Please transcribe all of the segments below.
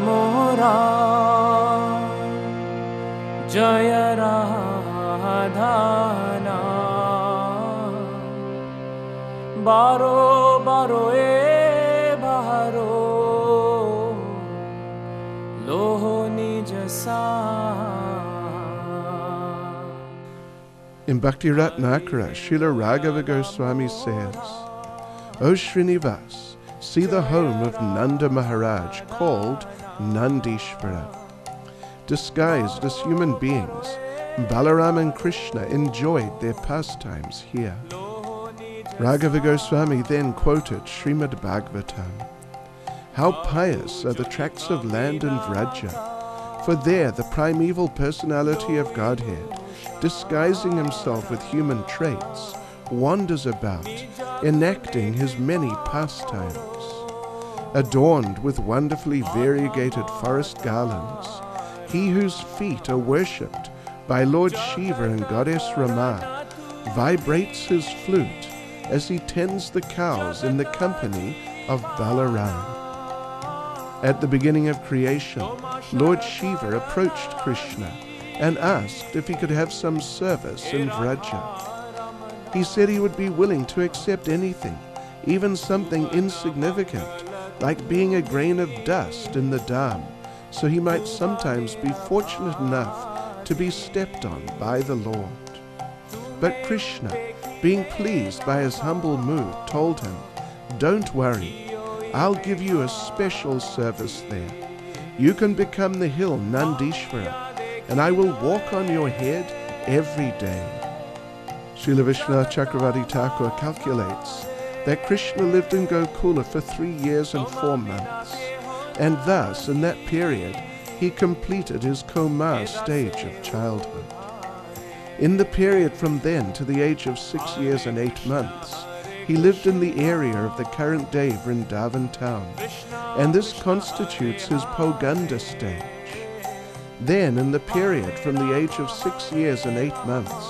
मोरा जय राधाना बारो बारो ए बारो लोहो निज सा. In Bhakti Ratnakara, Srila Raghava Goswami says, O Srinivas, see the home of Nanda Maharaj called Nandishvara. Disguised as human beings, Balaram and Krishna enjoyed their pastimes here. Raghava Goswami then quoted Srimad Bhagavatam. How pious are the tracts of land in Vraja, for there the primeval personality of Godhead, disguising himself with human traits, wanders about, enacting his many pastimes. Adorned with wonderfully variegated forest garlands, he whose feet are worshipped by Lord Shiva and Goddess Rama vibrates his flute as he tends the cows in the company of Balaram. At the beginning of creation, Lord Shiva approached Krishna and asked if he could have some service in Vraja. He said he would be willing to accept anything, even something insignificant, like being a grain of dust in the dam, so he might sometimes be fortunate enough to be stepped on by the Lord. But Krishna, being pleased by his humble mood, told him, "Don't worry, I'll give you a special service there. You can become the hill Nandishvara, and I will walk on your head every day." Srila Vishwanath Chakravarti Thakur calculates that Krishna lived in Gokula for 3 years and 4 months, and thus in that period he completed his Komar stage of childhood. In the period from then to the age of 6 years and 8 months, he lived in the area of the current-day Vrindavan town, and this constitutes his Poganda stage. Then, in the period from the age of 6 years and 8 months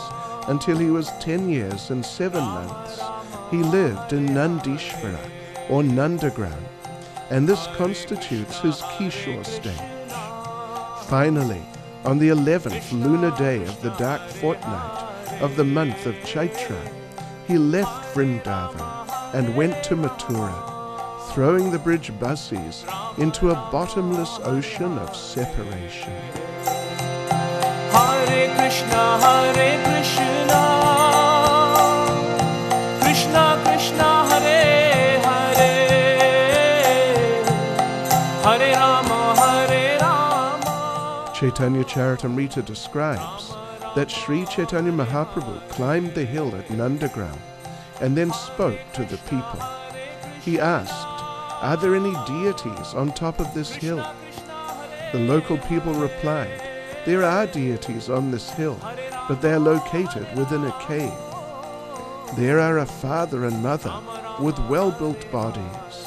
until he was 10 years and 7 months, he lived in Nandishvara, or Nandagrama, and this constitutes his Kishore stage. Finally, on the 11th lunar day of the dark fortnight of the month of Chaitra, he left Vrindavan and went to Mathura, throwing the bridge buses into a bottomless ocean of separation. Hare Krishna, Krishna Krishna, Hare Hare, Hare Rama, Hare Rama. Chaitanya Charitamrita describes that Sri Chaitanya Mahaprabhu climbed the hill at Nandagrama and then spoke to the people. He asked, "Are there any deities on top of this hill?" The local people replied, "There are deities on this hill, but they are located within a cave. There are a father and mother with well-built bodies,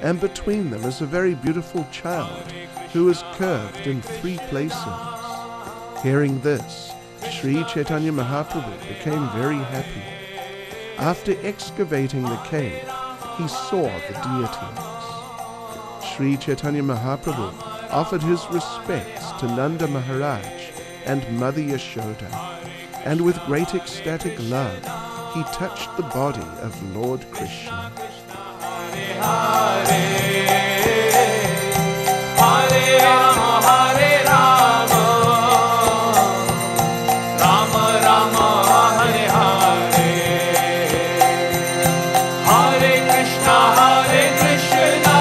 and between them is a very beautiful child who is curved in 3 places." Hearing this, Sri Chaitanya Mahaprabhu became very happy. After excavating the cave, he saw the deities. Sri Chaitanya Mahaprabhu offered his respects to Nanda Maharaj and Mother Yashoda, and with great ecstatic love, he touched the body of Lord Krishna. Hare Hare, Hare Rama, Hare Rama, Rama Rama, Hare Hare, Hare Krishna, Hare Krishna,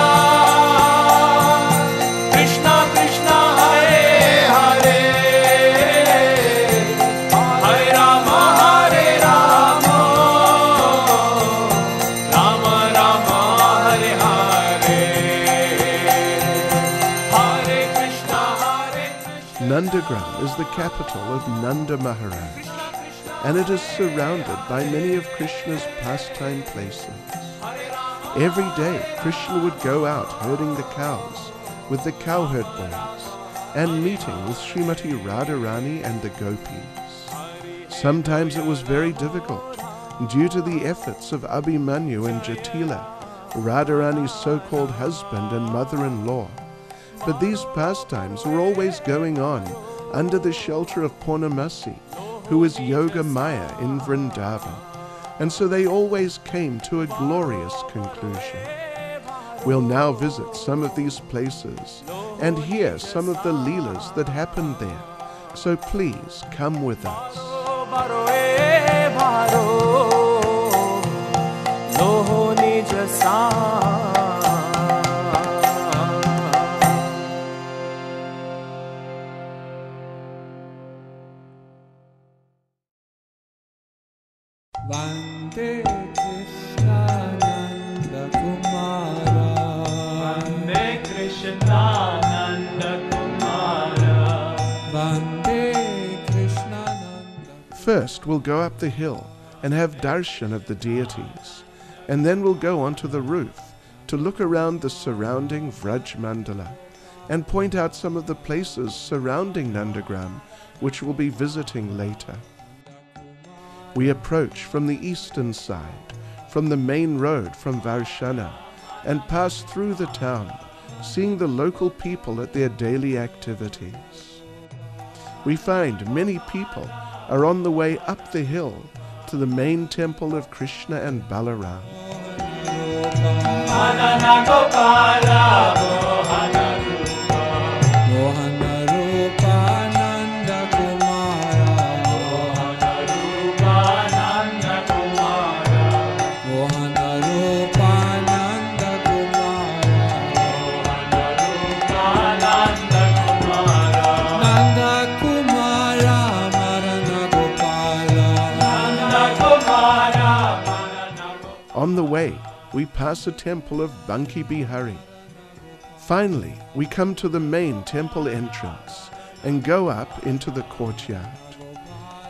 Krishna Krishna, Hare Hare, Hare Rama, Hare Rama, Rama Rama, Hare Hare, Hare Krishna, Hare Krishna. Nandagram is the capital of Nanda Maharaj, and it is surrounded by many of Krishna's pastime places. Every day, Krishna would go out herding the cows with the cowherd boys and meeting with Srimati Radharani and the gopis. Sometimes it was very difficult due to the efforts of Abhimanyu and Jatila, Radharani's so-called husband and mother-in-law, But these pastimes were always going on under the shelter of Purnamasi, who is Yoga Maya in Vrindavan, and so they always came to a glorious conclusion. We'll now visit some of these places and hear some of the leelas that happened there, so please come with us. Vande Krishna Nandakumara. Vande Krishna Nandakumara. Vande Krishna Nanda. First, we'll go up the hill and have darshan of the deities, and then we'll go onto the roof to look around the surrounding Vraj Mandala and point out some of the places surrounding Nandagram which we'll be visiting later. We approach from the eastern side, from the main road from Varshana, and pass through the town, seeing the local people at their daily activities. We find many people are on the way up the hill to the main temple of Krishna and Balaram. On the way, we pass a temple of Banki Bihari. Finally, we come to the main temple entrance and go up into the courtyard.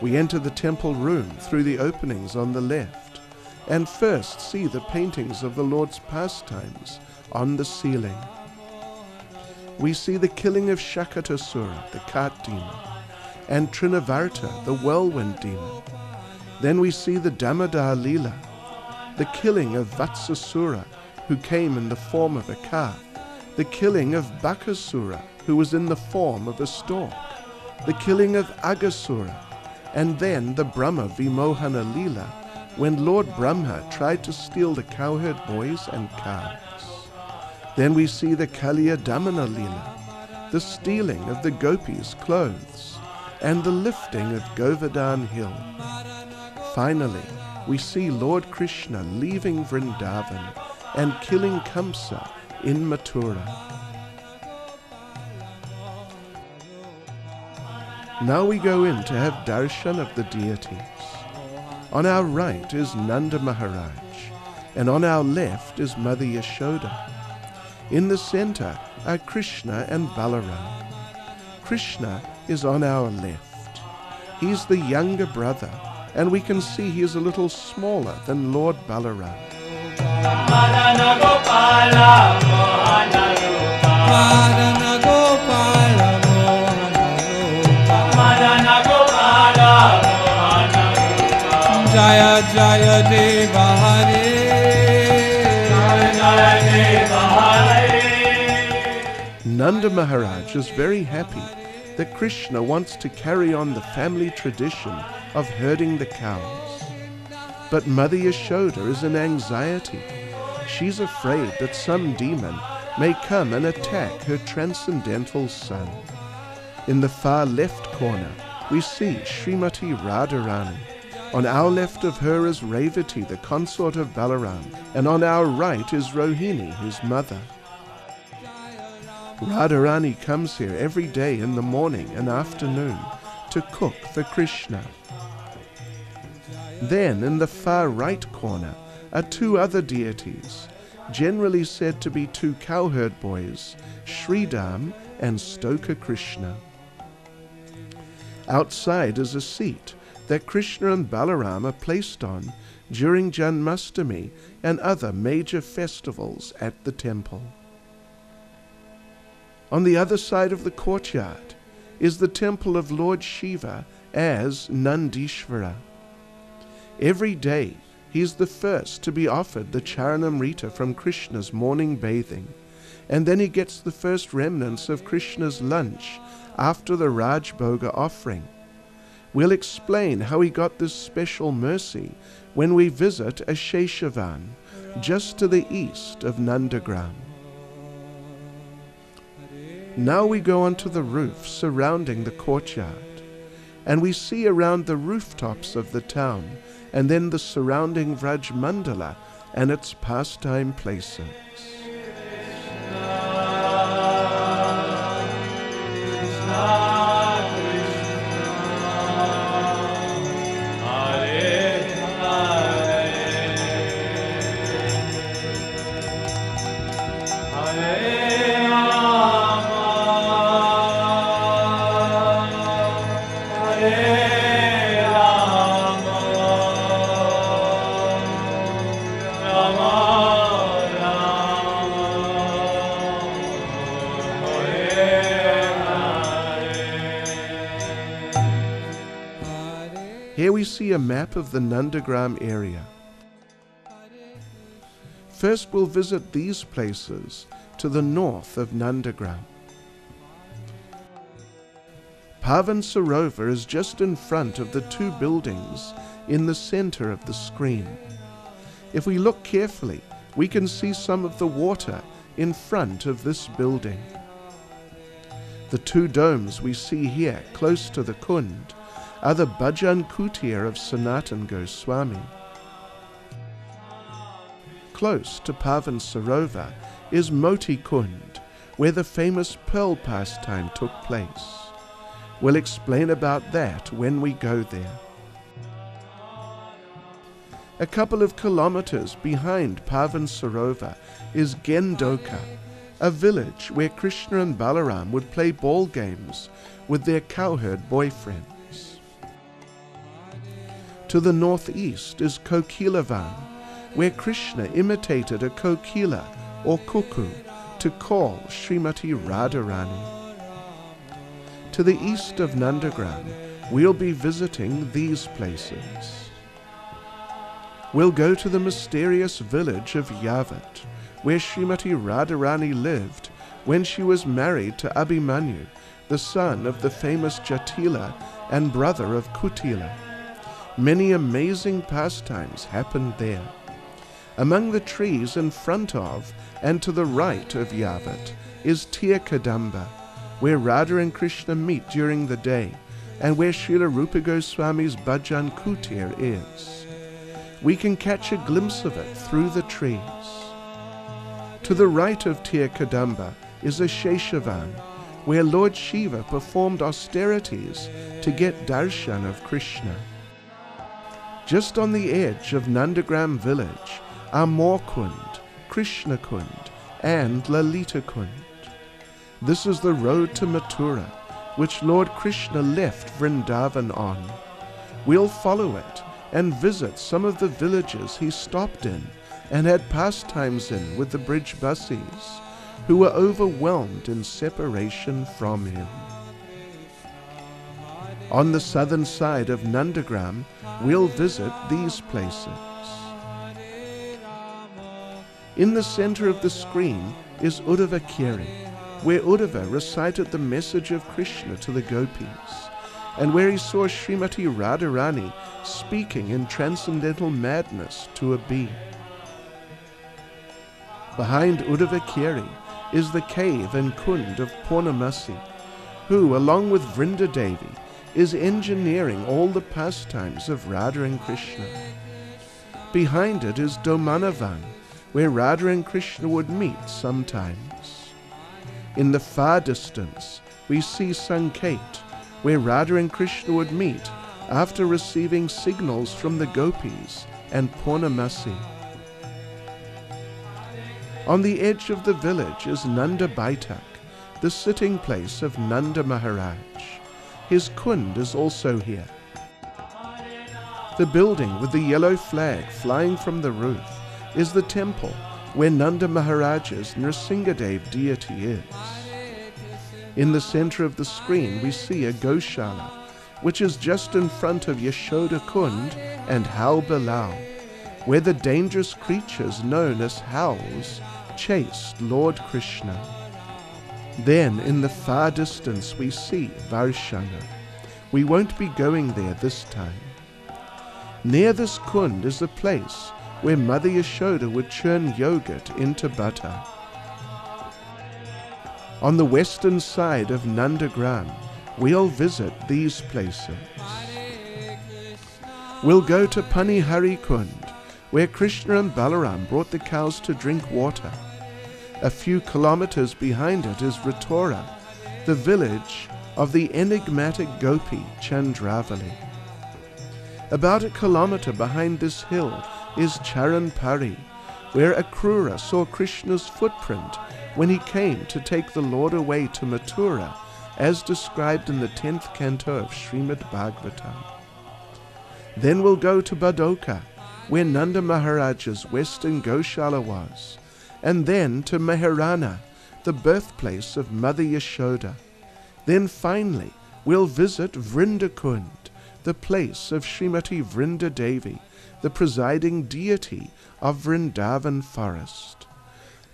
We enter the temple room through the openings on the left and first see the paintings of the Lord's pastimes on the ceiling. We see the killing of Shakatasura, the cart demon, and Trinavarta, the whirlwind demon. Then we see the Damodar Leela, the killing of Vatsasura, who came in the form of a calf, the killing of Bakasura, who was in the form of a stork, the killing of Agasura, and then the Brahma Vimohana Leela, when Lord Brahma tried to steal the cowherd boys and calves. Then we see the Kaliya Damana Leela, the stealing of the gopis' clothes, and the lifting of Govardhan Hill. Finally, we see Lord Krishna leaving Vrindavan and killing Kamsa in Mathura. Now we go in to have darshan of the deities. On our right is Nanda Maharaj, and on our left is Mother Yashoda. In the center are Krishna and Balaram. Krishna is on our left. He's the younger brother, and we can see he is a little smaller than Lord Balaram. Jaya Jaya Deva Hare. Nanda Maharaj is very happy that Krishna wants to carry on the family tradition of herding the cows. But Mother Yashoda is in anxiety. She's afraid that some demon may come and attack her transcendental son. In the far left corner, we see Srimati Radharani. On our left of her is Revati, the consort of Balaram, and on our right is Rohini, his mother. Radharani comes here every day in the morning and afternoon to cook for Krishna. Then, in the far right corner, are two other deities, generally said to be two cowherd boys, Sridham and Stoka Krishna. Outside is a seat that Krishna and Balaram are placed on during Janmashtami and other major festivals at the temple. On the other side of the courtyard is the temple of Lord Shiva as Nandishvara. Every day he is the first to be offered the Charanamrita from Krishna's morning bathing, and then he gets the first remnants of Krishna's lunch after the Raj Bhoga offering. We'll explain how he got this special mercy when we visit Asheshavan, just to the east of Nandagram. Now we go onto the roof surrounding the courtyard, and we see around the rooftops of the town, and then the surrounding Vraj Mandala and its pastime places. Here we see a map of the Nandagram area. First we'll visit these places to the north of Nandagram. Pavan Sarovar is just in front of the two buildings in the center of the screen. If we look carefully, we can see some of the water in front of this building. The two domes we see here close to the Kund are the Bhajan Kutir of Sanatan Goswami. Close to Pavan Sarovar is Moti Kund, where the famous pearl pastime took place. We'll explain about that when we go there. A couple of kilometers behind Pavan Sarovar is Gendoka, a village where Krishna and Balaram would play ball games with their cowherd boyfriends. To the northeast is Kokilavan, where Krishna imitated a kokila or cuckoo to call Srimati Radharani. To the east of Nandagram, we'll be visiting these places. We'll go to the mysterious village of Yavat, where Srimati Radharani lived when she was married to Abhimanyu, the son of the famous Jatila and brother of Kutila. Many amazing pastimes happened there. Among the trees in front of and to the right of Yavat is Tirkadamba, where Radha and Krishna meet during the day, and where Srila Rupa Goswami's Bhajan Kutir is. We can catch a glimpse of it through the trees. To the right of Tirkadamba is Asheshavan, where Lord Shiva performed austerities to get darshan of Krishna. Just on the edge of Nandagram village are Morkund, Krishna Kund, and Lalita Kund. This is the road to Mathura, which Lord Krishna left Vrindavan on. We'll follow it and visit some of the villages he stopped in and had pastimes in with the Brijbasis, who were overwhelmed in separation from him. On the southern side of Nandagram, we'll visit these places. In the center of the screen is Uddhava Keri, where Uddhava recited the message of Krishna to the gopis, and where he saw Srimati Radharani speaking in transcendental madness to a bee. Behind Uddhava Keri is the cave and kund of Purnamasi, who, along with Vrindadevi, is engineering all the pastimes of Radha and Krishna. Behind it is Domanavan, where Radha and Krishna would meet sometimes. In the far distance, we see Sanket, where Radha and Krishna would meet after receiving signals from the gopis and Purnamasi. On the edge of the village is Nanda Baitak, the sitting place of Nanda Maharaj. His kund is also here. The building with the yellow flag flying from the roof is the temple where Nanda Maharaj's Nrsingadev deity is. In the center of the screen we see a Goshala, which is just in front of Yashoda Kund and Hal Bilal, where the dangerous creatures known as hows chased Lord Krishna. Then in the far distance we see Varshana. We won't be going there this time. Near this kund is the place where Mother Yashoda would churn yogurt into butter. On the western side of Nandagrama, we'll visit these places. We'll go to Panihari Kund, where Krishna and Balaram brought the cows to drink water. A few kilometers behind it is Ratora, the village of the enigmatic gopi Chandravali. About a kilometer behind this hill is Charanpari, where Akrura saw Krishna's footprint when he came to take the Lord away to Mathura, as described in the 10th canto of Srimad Bhagavatam. Then we'll go to Badoka, where Nanda Maharaj's western Goshala was, and then to Meherana, the birthplace of Mother Yashoda. Then finally we'll visit Vrindakund, the place of Srimati Vrinda Devi, the presiding deity of Vrindavan forest.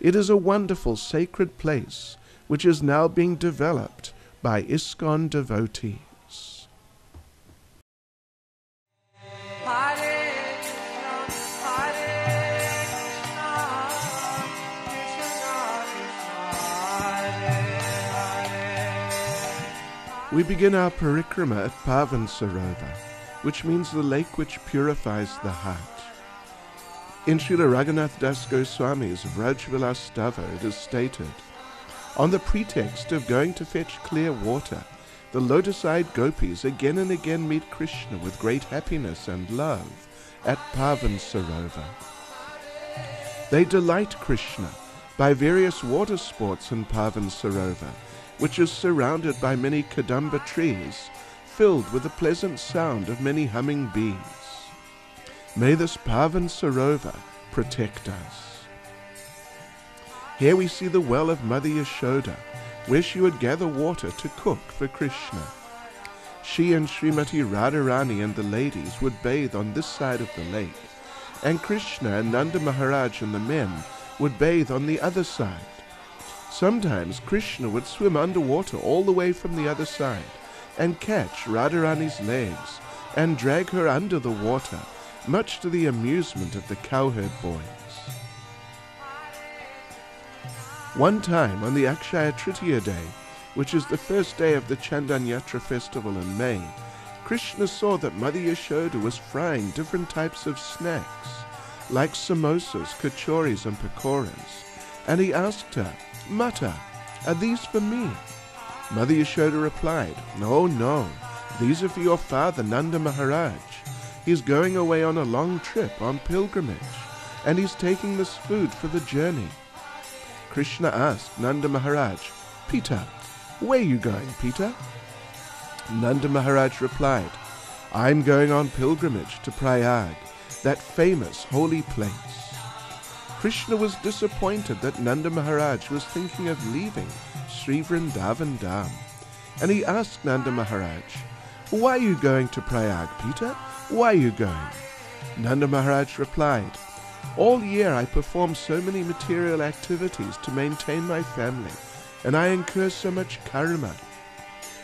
It is a wonderful sacred place which is now being developed by ISKCON devotees. We begin our parikrama at Pavan Sarovar, which means the lake which purifies the heart. In Srila Raghunath Das Goswami's Vrajvilas Stava it is stated, on the pretext of going to fetch clear water, the lotus-eyed gopis again and again meet Krishna with great happiness and love at Pavan Sarovar. They delight Krishna by various water sports in Pavan Sarovar, which is surrounded by many kadamba trees, filled with the pleasant sound of many humming bees. May this Pavan Sarovar protect us. Here we see the well of Mother Yashoda, where she would gather water to cook for Krishna. She and Srimati Radharani and the ladies would bathe on this side of the lake, and Krishna and Nanda Maharaj and the men would bathe on the other side. Sometimes Krishna would swim underwater all the way from the other side and catch Radharani's legs and drag her under the water, much to the amusement of the cowherd boys. One time on the Akshaya Tritiya day, which is the first day of the Chandanyatra festival in May, Krishna saw that Mother Yashoda was frying different types of snacks, like samosas, kachoris and pakoras, and he asked her, "Mata, are these for me?" Mother Yashoda replied, No, these are for your father Nanda Maharaj. He's going away on a long trip on pilgrimage, and he's taking this food for the journey. Krishna asked Nanda Maharaj, "Pita, where are you going, Pita?" Nanda Maharaj replied, "I'm going on pilgrimage to Prayag, that famous holy place." Krishna was disappointed that Nanda Maharaj was thinking of leaving Sri Vrindavan Dham, and he asked Nanda Maharaj, "Why are you going to Prayag, Pita? Why are you going?" Nanda Maharaj replied, "All year I perform so many material activities to maintain my family, and I incur so much karma.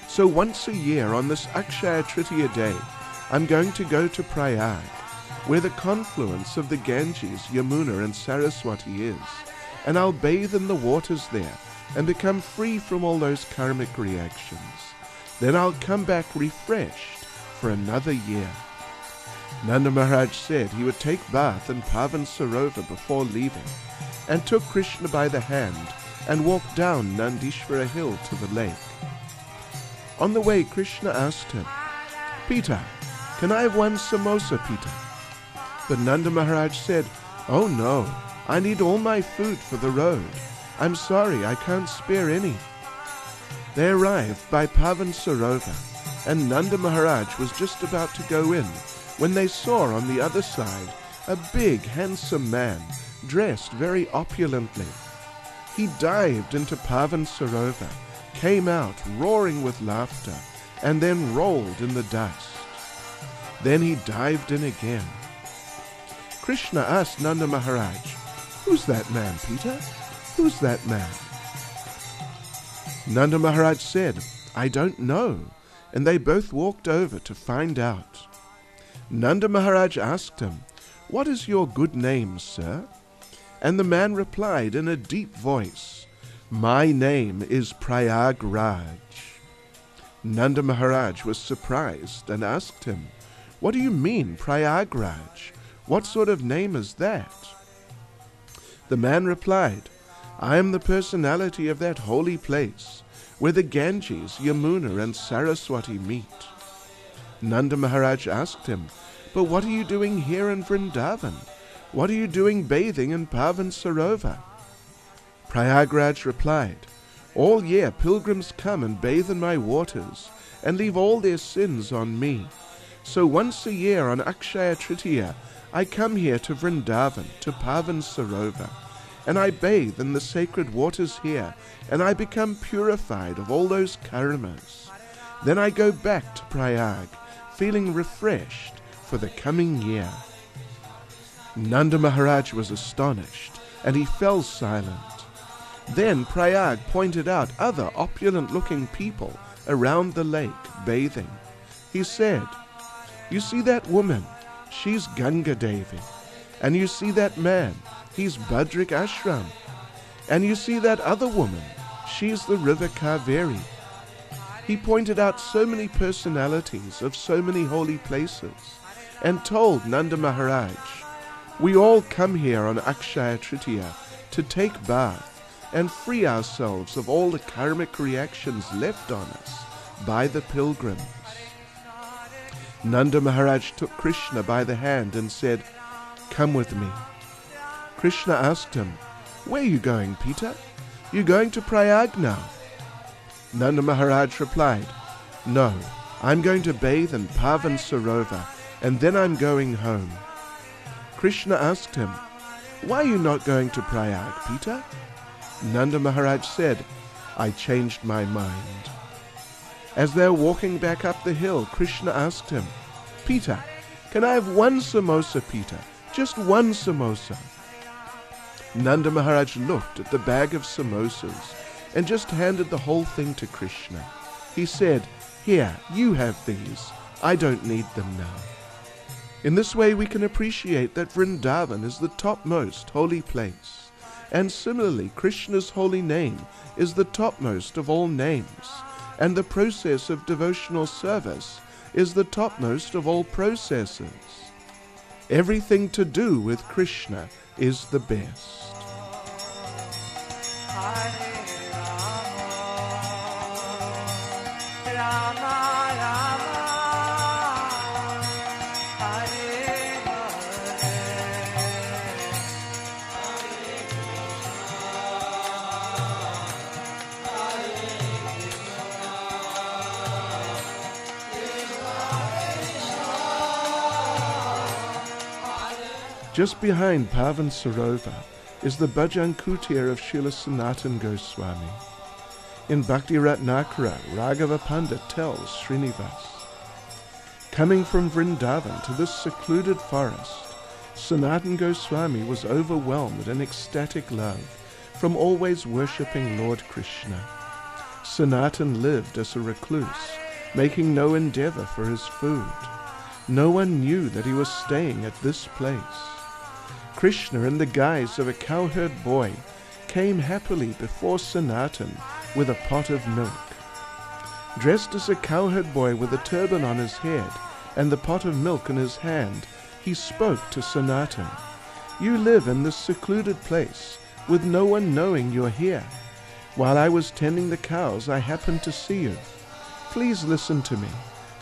So once a year on this Akshaya Tritiya day, I'm going to go to Prayag, where the confluence of the Ganges, Yamuna and Saraswati is, and I'll bathe in the waters there and become free from all those karmic reactions. Then I'll come back refreshed for another year." Nanda Maharaj said he would take bath in Pavan Sarovar before leaving, and took Krishna by the hand and walked down Nandishvara hill to the lake. On the way, Krishna asked him, "Pita, can I have one samosa, Pita?" But Nanda Maharaj said, "Oh no, I need all my food for the road. I'm sorry, I can't spare any." They arrived by Pavan Sarovar, and Nanda Maharaj was just about to go in when they saw on the other side a big, handsome man, dressed very opulently. He dived into Pavan Sarovar, came out roaring with laughter, and then rolled in the dust. Then he dived in again. Krishna asked Nanda Maharaj, "Who's that man, Pita? Who's that man? Nanda Maharaj said, I don't know, and they both walked over to find out. Nanda Maharaj asked him, What is your good name, sir? And the man replied in a deep voice, My name is Prayagraj. Nanda Maharaj was surprised and asked him, What do you mean, Prayagraj? What sort of name is that? The man replied, I am the personality of that holy place, where the Ganges, Yamuna and Saraswati meet. Nanda Maharaj asked him, But what are you doing here in Vrindavan? What are you doing bathing in Pavan Sarovar? Prayagraj replied, All year pilgrims come and bathe in my waters, and leave all their sins on me. So once a year on Akshaya Tritiya, I come here to Vrindavan, to Pavan Sarovar, and I bathe in the sacred waters here, and I become purified of all those karmas. Then I go back to Prayag, feeling refreshed for the coming year. Nanda Maharaj was astonished, and he fell silent. Then Prayag pointed out other opulent-looking people around the lake bathing. He said, You see that woman? She's Ganga Devi. And you see that man? He's Badrik Ashram. And you see that other woman? She's the river Kaveri. He pointed out so many personalities of so many holy places and told Nanda Maharaj, We all come here on Akshaya Tritiya to take bath and free ourselves of all the karmic reactions left on us by the pilgrims. Nanda Maharaj took Krishna by the hand and said, Come with me. Krishna asked him, Where are you going, Peter? You're going to Prayag now. Nanda Maharaj replied, No, I'm going to bathe in Pavan Sarovar, and then I'm going home. Krishna asked him, Why are you not going to Prayag, Peter? Nanda Maharaj said, I changed my mind. As they were walking back up the hill, Krishna asked him, Peter, can I have one samosa, Peter? Just one samosa. Nanda Maharaj looked at the bag of samosas and just handed the whole thing to Krishna. He said, Here, you have these. I don't need them now. In this way we can appreciate that Vrindavan is the topmost holy place. And similarly, Krishna's holy name is the topmost of all names, and the process of devotional service is the topmost of all processes. Everything to do with Krishna is the best. Just behind Pavan Sarovar is the Bhajan Kutir of Srila Sanatana Goswami. In Bhakti Ratnakara, Raghava Pandit tells Srinivas, Coming from Vrindavan to this secluded forest, Sanatana Goswami was overwhelmed in ecstatic love from always worshipping Lord Krishna. Sanatana lived as a recluse, making no endeavor for his food. No one knew that he was staying at this place. Krishna, in the guise of a cowherd boy, came happily before Sanatana with a pot of milk. Dressed as a cowherd boy with a turban on his head and the pot of milk in his hand, he spoke to Sanatana. You live in this secluded place, with no one knowing you're here. While I was tending the cows, I happened to see you. Please listen to me.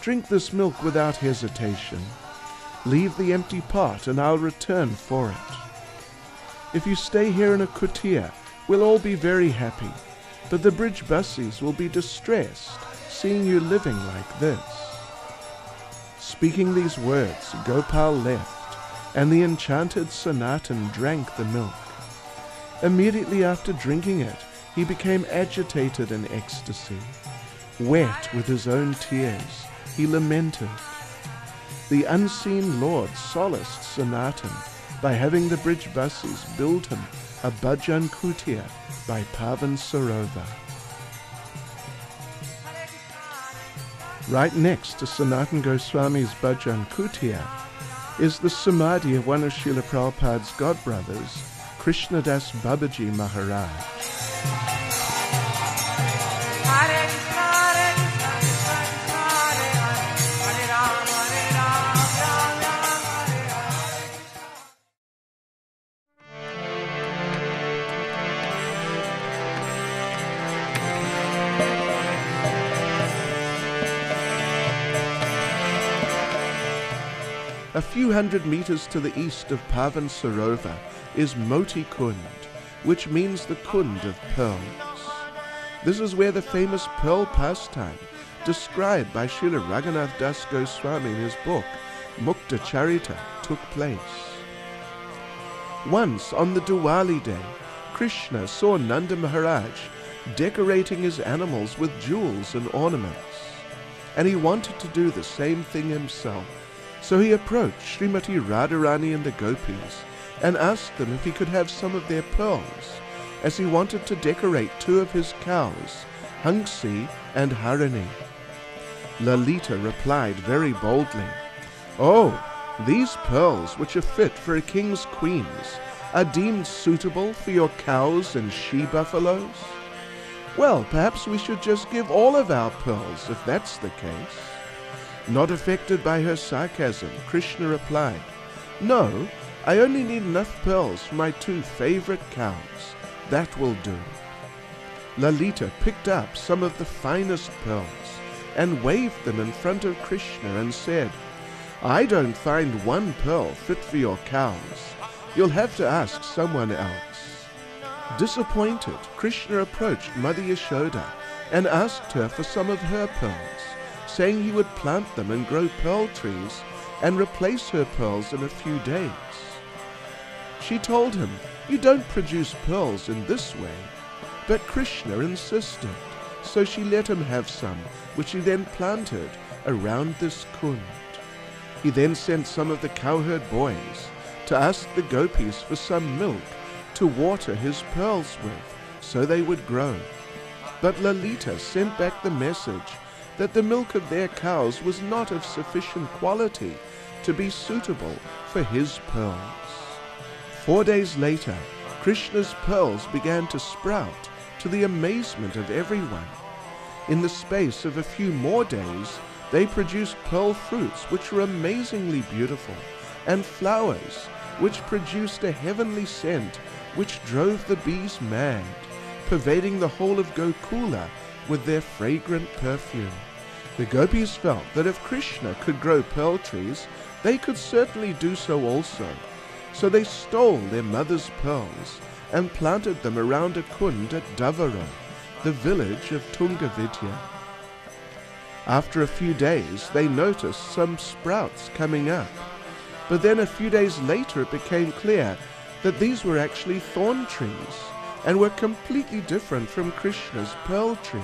Drink this milk without hesitation. Leave the empty pot and I'll return for it. If you stay here in a kutia, we'll all be very happy, but the bridge buses will be distressed seeing you living like this. Speaking these words, Gopal left, and the enchanted Sanatana drank the milk. Immediately after drinking it, he became agitated in ecstasy. Wet with his own tears, he lamented. The unseen Lord solaced Sanatana by having the Bridge Basis build him a bhajan kutia by Pavan Sarovar. Right next to Sanatan Goswami's bhajan kutia is the samadhi of one of Srila Prabhupada's godbrothers, Krishnadas Babaji Maharaj. A few hundred meters to the east of Pavan Sarovar is Moti Kund, which means the Kund of Pearls. This is where the famous pearl pastime, described by Srila Raghunath Das Goswami in his book, Mukta Charita, took place. Once on the Diwali day, Krishna saw Nanda Maharaj decorating his animals with jewels and ornaments, and he wanted to do the same thing himself. So he approached Srimati Radharani and the gopis and asked them if he could have some of their pearls, as he wanted to decorate two of his cows, Hanksi and Harini. Lalita replied very boldly, "Oh, these pearls, which are fit for a king's queens, are deemed suitable for your cows and she-buffaloes? Well, perhaps we should just give all of our pearls, if that's the case." Not affected by her sarcasm, Krishna replied, "No, I only need enough pearls for my two favorite cows. That will do." Lalita picked up some of the finest pearls and waved them in front of Krishna and said, "I don't find one pearl fit for your cows. You'll have to ask someone else." Disappointed, Krishna approached Mother Yashoda and asked her for some of her pearls, saying he would plant them and grow pearl trees and replace her pearls in a few days. She told him, "You don't produce pearls in this way." But Krishna insisted, so she let him have some, which he then planted around this kund. He then sent some of the cowherd boys to ask the gopis for some milk to water his pearls with, so they would grow. But Lalita sent back the message that the milk of their cows was not of sufficient quality to be suitable for his pearls. 4 days later, Krishna's pearls began to sprout to the amazement of everyone. In the space of a few more days, they produced pearl fruits which were amazingly beautiful, and flowers which produced a heavenly scent which drove the bees mad, pervading the whole of Gokula with their fragrant perfume. The gopis felt that if Krishna could grow pearl trees, they could certainly do so also. So they stole their mother's pearls and planted them around a kund at Davara, the village of Tungavidya. After a few days, they noticed some sprouts coming up. But then a few days later it became clear that these were actually thorn trees and were completely different from Krishna's pearl trees.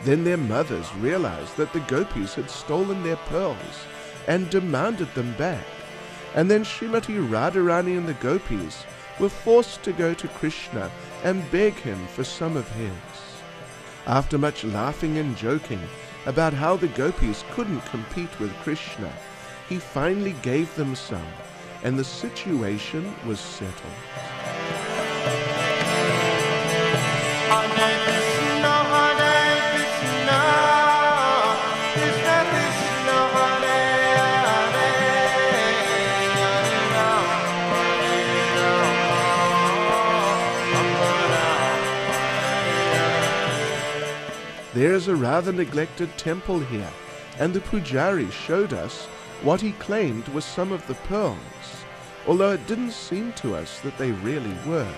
Then their mothers realized that the gopis had stolen their pearls and demanded them back. And then Srimati Radharani and the gopis were forced to go to Krishna and beg him for some of his. After much laughing and joking about how the gopis couldn't compete with Krishna, he finally gave them some, and the situation was settled. There is a rather neglected temple here, and the pujari showed us what he claimed was some of the pearls, although it didn't seem to us that they really were.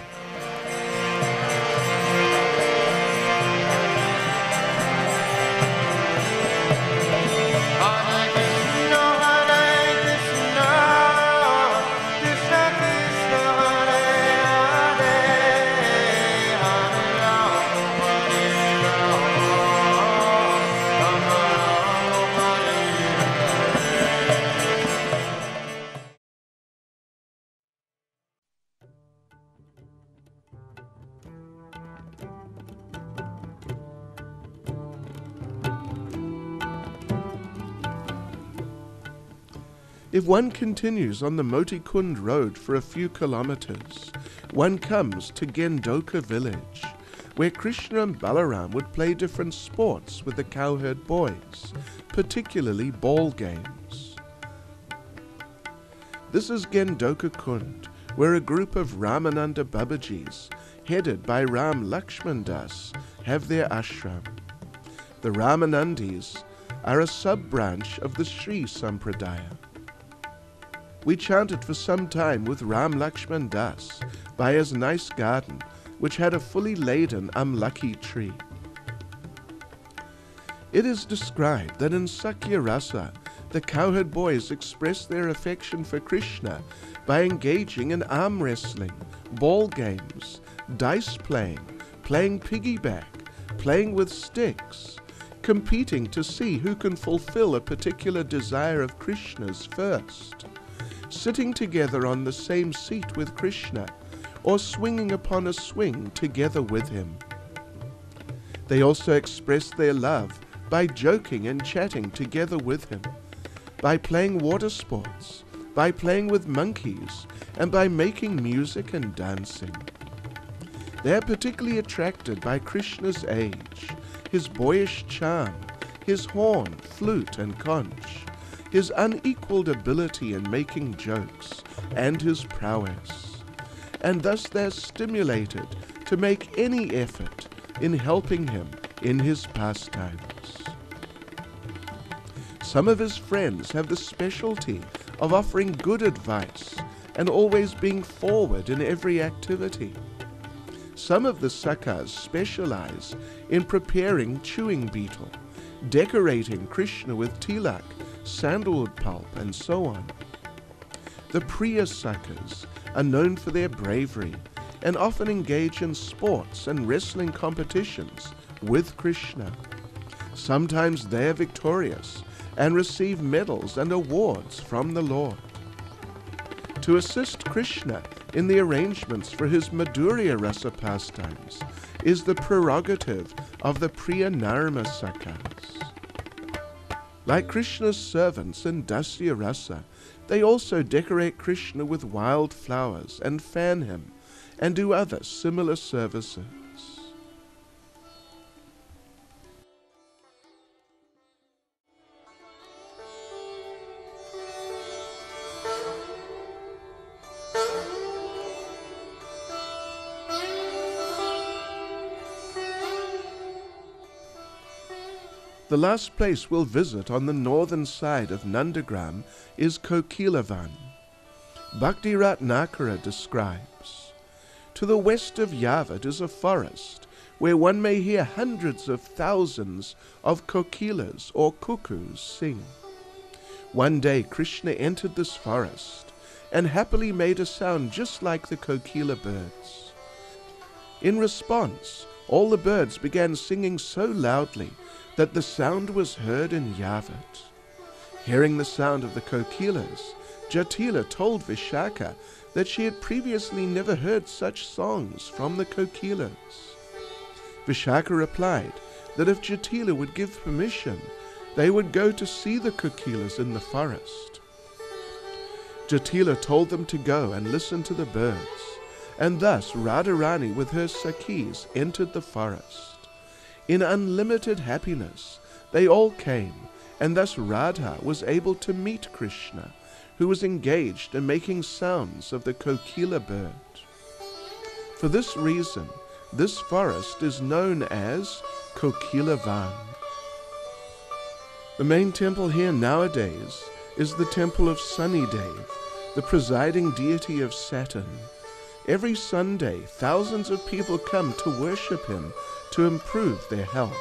If one continues on the Motikund road for a few kilometers, one comes to Gendoka village, where Krishna and Balaram would play different sports with the cowherd boys, particularly ball games. This is Gendoka Kund, where a group of Ramananda Babajis, headed by Ram Lakshman Das, have their ashram. The Ramanandis are a sub-branch of the Sri Sampradaya. We chanted for some time with Ram Lakshman Das by his nice garden, which had a fully laden amlaki tree. It is described that in Sakya Rasa, the cowherd boys expressed their affection for Krishna by engaging in arm wrestling, ball games, dice playing, playing piggyback, playing with sticks, competing to see who can fulfill a particular desire of Krishna's first, sitting together on the same seat with Krishna, or swinging upon a swing together with him. They also expressed their love by joking and chatting together with him, by playing water sports, by playing with monkeys, and by making music and dancing. They are particularly attracted by Krishna's age, his boyish charm, his horn, flute, and conch, his unequaled ability in making jokes, and his prowess. And thus they're stimulated to make any effort in helping him in his pastimes. Some of his friends have the specialty of offering good advice and always being forward in every activity. Some of the Sakhas specialize in preparing chewing betel, decorating Krishna with tilak, sandalwood pulp, and so on. The Priya Sakhas are known for their bravery and often engage in sports and wrestling competitions with Krishna. Sometimes they are victorious and receive medals and awards from the Lord. To assist Krishna in the arrangements for his Madhurya Rasa pastimes is the prerogative of the Priya Narma Sakhas. Like Krishna's servants in Dasya Rasa, they also decorate Krishna with wild flowers and fan him, and do other similar services. The last place we'll visit on the northern side of Nandagram is Kokilavan. Bhakti Ratnakara describes, "To the west of Yavat is a forest where one may hear hundreds of thousands of kokilas or cuckoos sing. One day Krishna entered this forest and happily made a sound just like the kokila birds. In response, all the birds began singing so loudly that the sound was heard in Yavat. Hearing the sound of the kokilas, Jatila told Vishaka that she had previously never heard such songs from the kokilas. Vishaka replied that if Jatila would give permission, they would go to see the kokilas in the forest. Jatila told them to go and listen to the birds, and thus Radharani with her Sakhis entered the forest. In unlimited happiness, they all came, and thus Radha was able to meet Krishna, who was engaged in making sounds of the kokila bird. For this reason, this forest is known as Kokilavan. The main temple here nowadays is the temple of Sunnydev, the presiding deity of Saturn. Every Sunday, thousands of people come to worship him to improve their health.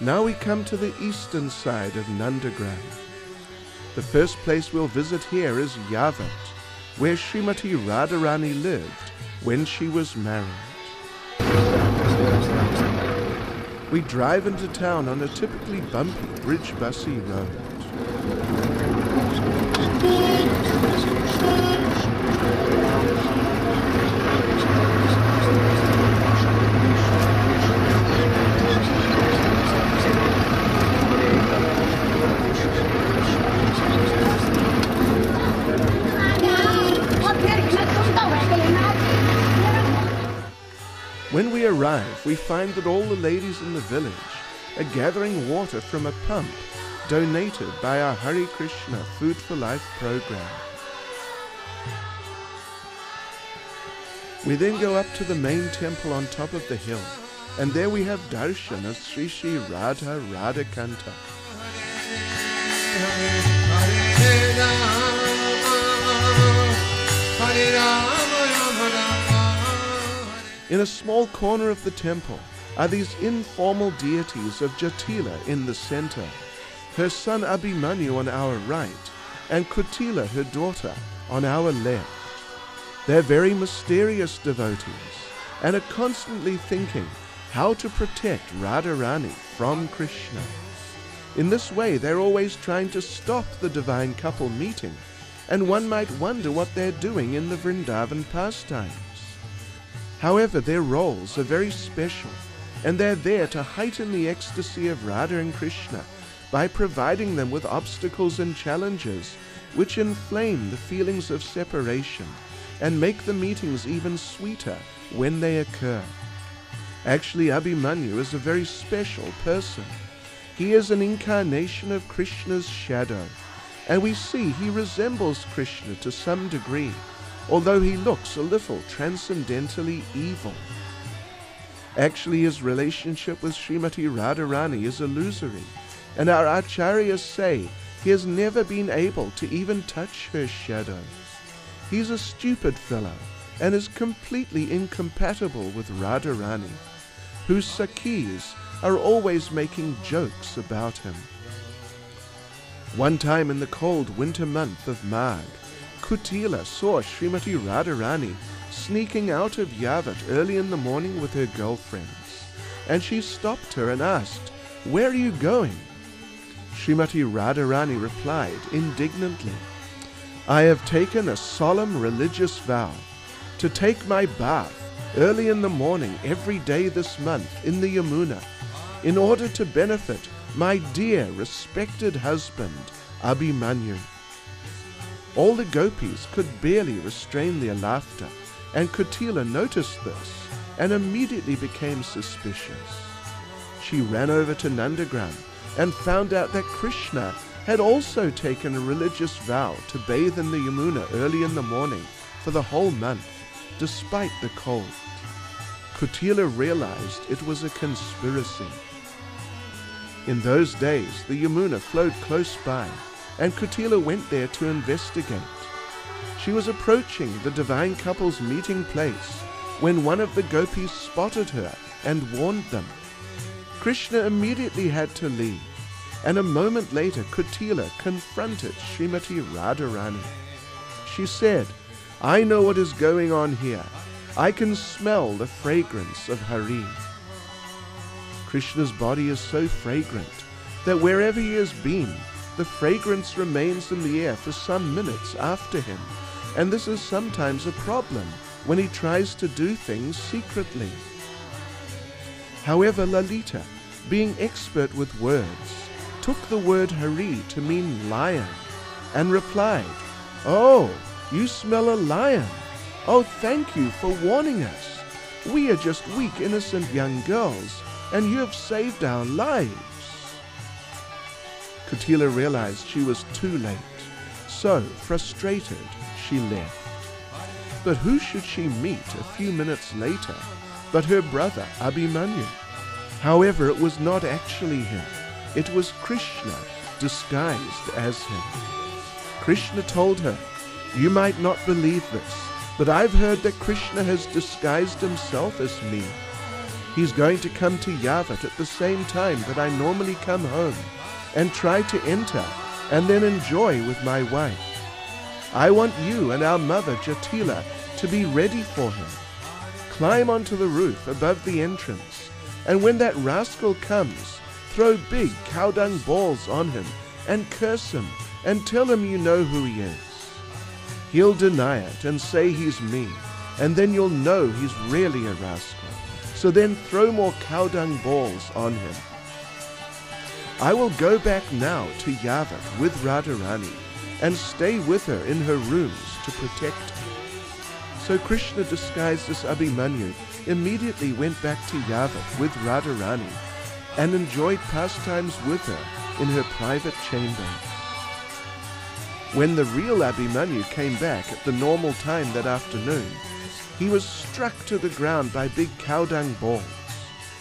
Now we come to the eastern side of Nandagram. The first place we'll visit here is Yavat, where Srimati Radharani lived when she was married. We drive into town on a typically bumpy, bridge-bussy road. When we arrive, we find that all the ladies in the village are gathering water from a pump donated by our Hare Krishna Food for Life program. We then go up to the main temple on top of the hill, and there we have darshan of Sri Sri Radha Radhakanta. In a small corner of the temple are these informal deities of Jatila in the center, her son Abhimanyu on our right, and Kutila, her daughter, on our left. They're very mysterious devotees and are constantly thinking how to protect Radharani from Krishna. In this way, they're always trying to stop the divine couple meeting, and one might wonder what they're doing in the Vrindavan pastimes. However, their roles are very special, and they're there to heighten the ecstasy of Radha and Krishna by providing them with obstacles and challenges which inflame the feelings of separation and make the meetings even sweeter when they occur. Actually, Abhimanyu is a very special person. He is an incarnation of Krishna's shadow, and we see he resembles Krishna to some degree, although he looks a little transcendentally evil. Actually, his relationship with Srimati Radharani is illusory, and our acharyas say he has never been able to even touch her shadow. He's a stupid fellow and is completely incompatible with Radharani, whose sakhis are always making jokes about him. One time in the cold winter month of Magh, Kutila saw Srimati Radharani sneaking out of Yavat early in the morning with her girlfriends, and she stopped her and asked, "Where are you going?" Srimati Radharani replied indignantly, "I have taken a solemn religious vow to take my bath early in the morning every day this month in the Yamuna in order to benefit my dear respected husband Abhimanyu." All the gopis could barely restrain their laughter, and Kutila noticed this and immediately became suspicious. She ran over to Nandagram and found out that Krishna had also taken a religious vow to bathe in the Yamuna early in the morning for the whole month, despite the cold. Kutila realized it was a conspiracy. In those days, the Yamuna flowed close by, and Kutila went there to investigate. She was approaching the divine couple's meeting place when one of the gopis spotted her and warned them. Krishna immediately had to leave, and a moment later Kutila confronted Srimati Radharani. She said, "I know what is going on here. I can smell the fragrance of Hari." Krishna's body is so fragrant that wherever he has been, the fragrance remains in the air for some minutes after him, and this is sometimes a problem when he tries to do things secretly. However, Lalita, being expert with words, took the word Hari to mean lion, and replied, "Oh, you smell a lion. Oh, thank you for warning us. We are just weak, innocent young girls, and you have saved our lives." Kutila realized she was too late, so, frustrated, she left. But who should she meet a few minutes later but her brother Abhimanyu? However, it was not actually him. It was Krishna disguised as him. Krishna told her, "You might not believe this, but I've heard that Krishna has disguised himself as me. He's going to come to Yavat at the same time that I normally come home and try to enter and then enjoy with my wife. I want you and our mother Jatila to be ready for him. Climb onto the roof above the entrance, and when that rascal comes, throw big cow dung balls on him and curse him and tell him you know who he is. He'll deny it and say he's me, and then you'll know he's really a rascal. So then throw more cow dung balls on him. I will go back now to Yavat with Radharani and stay with her in her rooms to protect her. So Krishna, disguised as Abhimanyu, immediately went back to Yavat with Radharani and enjoyed pastimes with her in her private chamber. When the real Abhimanyu came back at the normal time that afternoon, he was struck to the ground by big cow dung balls.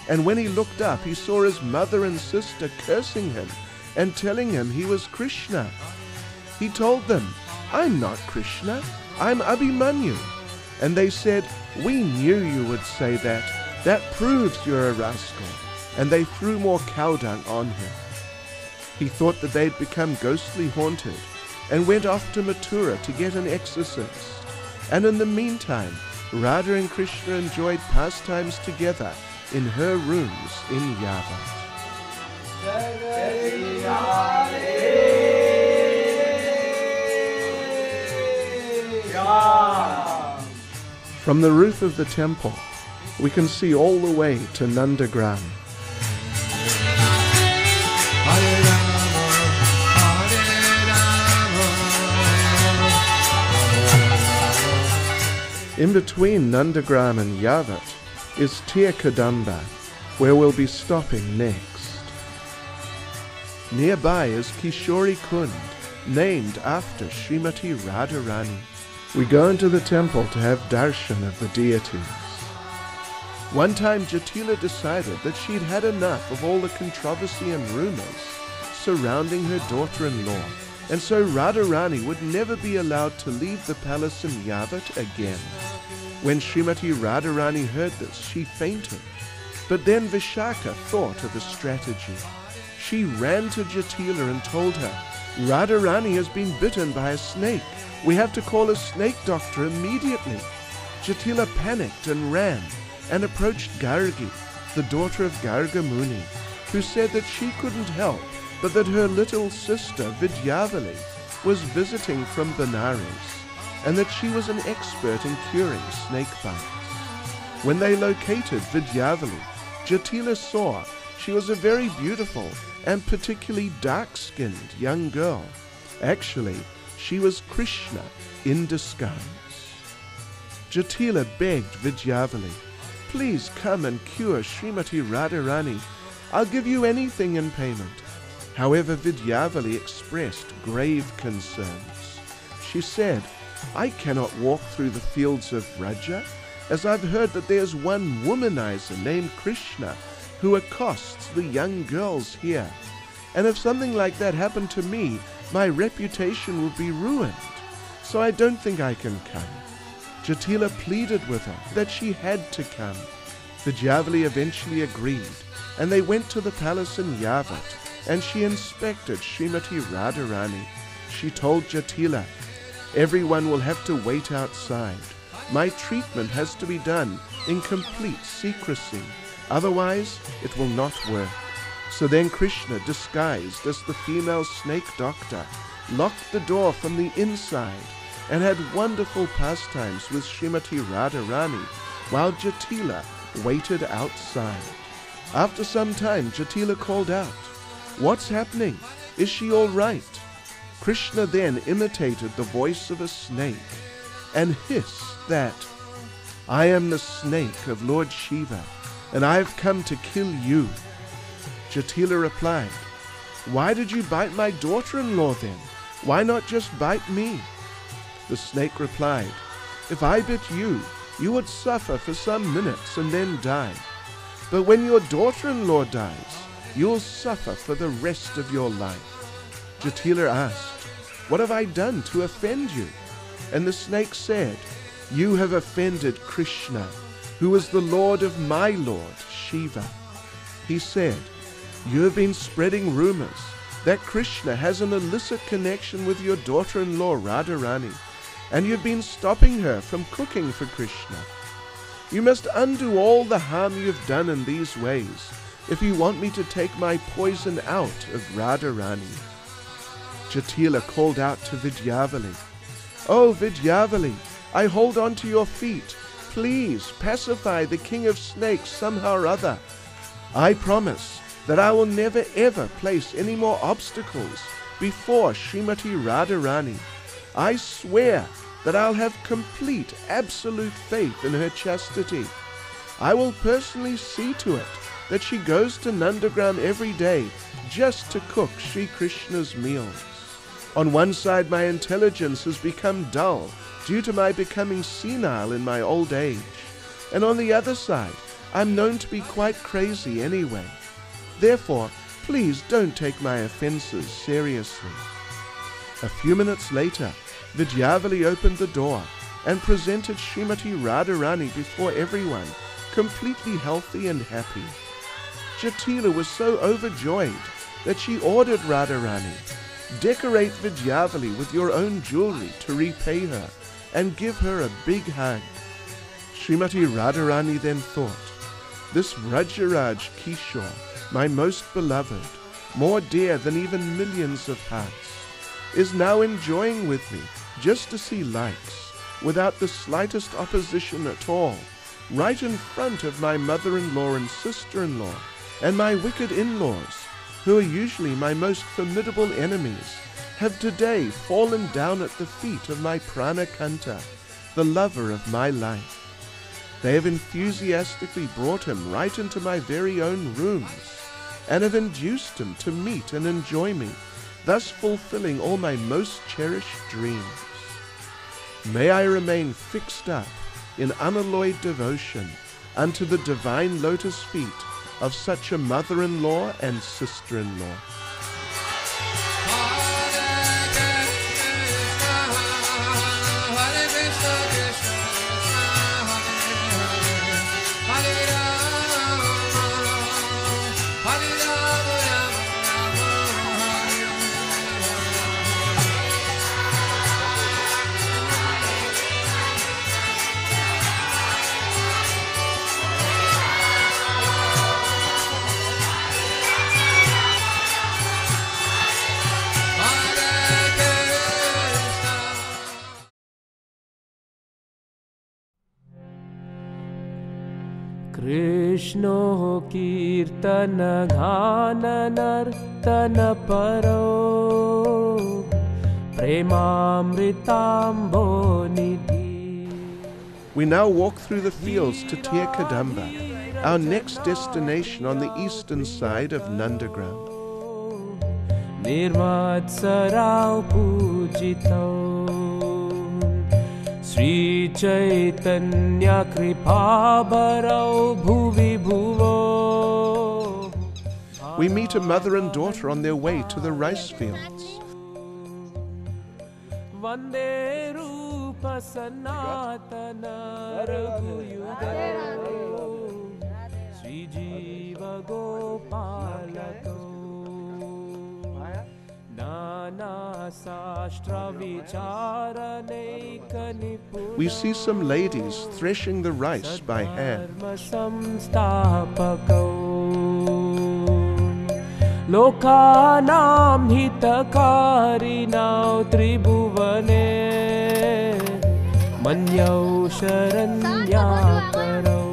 And when he looked up, he saw his mother and sister cursing him and telling him he was Krishna. He told them, "I'm not Krishna, I'm Abhimanyu." And they said, "We knew you would say that. That proves you're a rascal." And they threw more cow dung on him. He thought that they'd become ghostly haunted and went off to Mathura to get an exorcist. And in the meantime, Radha and Krishna enjoyed pastimes together in her rooms in Yavat. From the roof of the temple, we can see all the way to Nandagrama. In between Nandagram and Yavat is Tirkadamba, where we'll be stopping next. Nearby is Kishori Kund, named after Srimati Radharani. We go into the temple to have darshan of the deities. One time Jatila decided that she'd had enough of all the controversy and rumors surrounding her daughter-in-law, and so Radharani would never be allowed to leave the palace in Yavat again. When Srimati Radharani heard this, she fainted. But then Vishaka thought of a strategy. She ran to Jatila and told her, "Radharani has been bitten by a snake. We have to call a snake doctor immediately." Jatila panicked and ran and approached Gargi, the daughter of Garga Muni, who said that she couldn't help but that her little sister Vidyavali was visiting from Benares and that she was an expert in curing snake bites. When they located Vidyavali, Jatila saw she was a very beautiful and particularly dark-skinned young girl. Actually, she was Krishna in disguise. Jatila begged Vidyavali, "Please come and cure Srimati Radharani. I'll give you anything in payment." However, Vidyavali expressed grave concerns. She said, "I cannot walk through the fields of Vraja, as I've heard that there's one womanizer named Krishna who accosts the young girls here. And if something like that happened to me, my reputation would be ruined. So I don't think I can come." Jatila pleaded with her that she had to come. Vidyavali eventually agreed, and they went to the palace in Yavat, and she inspected Srimati Radharani. She told Jatila, "Everyone will have to wait outside. My treatment has to be done in complete secrecy. Otherwise, it will not work." So then Krishna, disguised as the female snake doctor, locked the door from the inside and had wonderful pastimes with Srimati Radharani while Jatila waited outside. After some time, Jatila called out, "What's happening? Is she all right?" Krishna then imitated the voice of a snake and hissed that, "I am the snake of Lord Shiva, and I have come to kill you." Jatila replied, "Why did you bite my daughter-in-law then? Why not just bite me?" The snake replied, "If I bit you, you would suffer for some minutes and then die. But when your daughter-in-law dies, you'll suffer for the rest of your life." Jatila asked, "What have I done to offend you?" And the snake said, "You have offended Krishna. who is the lord of my lord, Shiva. He said, "You have been spreading rumors that Krishna has an illicit connection with your daughter-in-law Radharani, and you've been stopping her from cooking for Krishna. You must undo all the harm you've done in these ways if you want me to take my poison out of Radharani." Jatila called out to Vidyavali, "Oh Vidyavali, I hold on to your feet. Please pacify the king of snakes somehow or other. I promise that I will never ever place any more obstacles before Srimati Radharani. I swear that I'll have complete, absolute faith in her chastity. I will personally see to it that she goes to Nandagrama every day just to cook Sri Krishna's meals. On one side, my intelligence has become dull due to my becoming senile in my old age, and on the other side, I'm known to be quite crazy anyway. Therefore, please don't take my offenses seriously." A few minutes later, Vidyavali opened the door and presented Srimati Radharani before everyone, completely healthy and happy. Jatila was so overjoyed that she ordered Radharani, "Decorate Vidyavali with your own jewelry to repay her and give her a big hug." Srimati Radharani then thought, "This Vrajaraj Kishore, my most beloved, more dear than even millions of hearts, is now enjoying with me just to see lights, without the slightest opposition at all, right in front of my mother-in-law and sister-in-law, and my wicked in-laws, who are usually my most formidable enemies, have today fallen down at the feet of my Pranakanta, the lover of my life. They have enthusiastically brought him right into my very own rooms, and have induced him to meet and enjoy me, thus fulfilling all my most cherished dreams. May I remain fixed up in unalloyed devotion unto the divine lotus feet of such a mother-in-law and sister-in-law." कृष्णो कीर्तन गान नर्तन परो प्रेमामृताम्भो निधि. We now walk through the fields to Tir Kadamba, our next destination on the eastern side of Nandagrama. Nirvatsarao pujito Sri Chaitanya Kripabharao Bhuvi Bhuvo. We meet a mother and daughter on their way to the rice fields. Vande Rupa Sanatana Raghuyuga Sri Jiva Gopalato Nana Sastra Vicharane Kanipura. We see some ladies threshing the rice by hand. Lokanam hitakarinau tribhuvane manyau sharanyakarau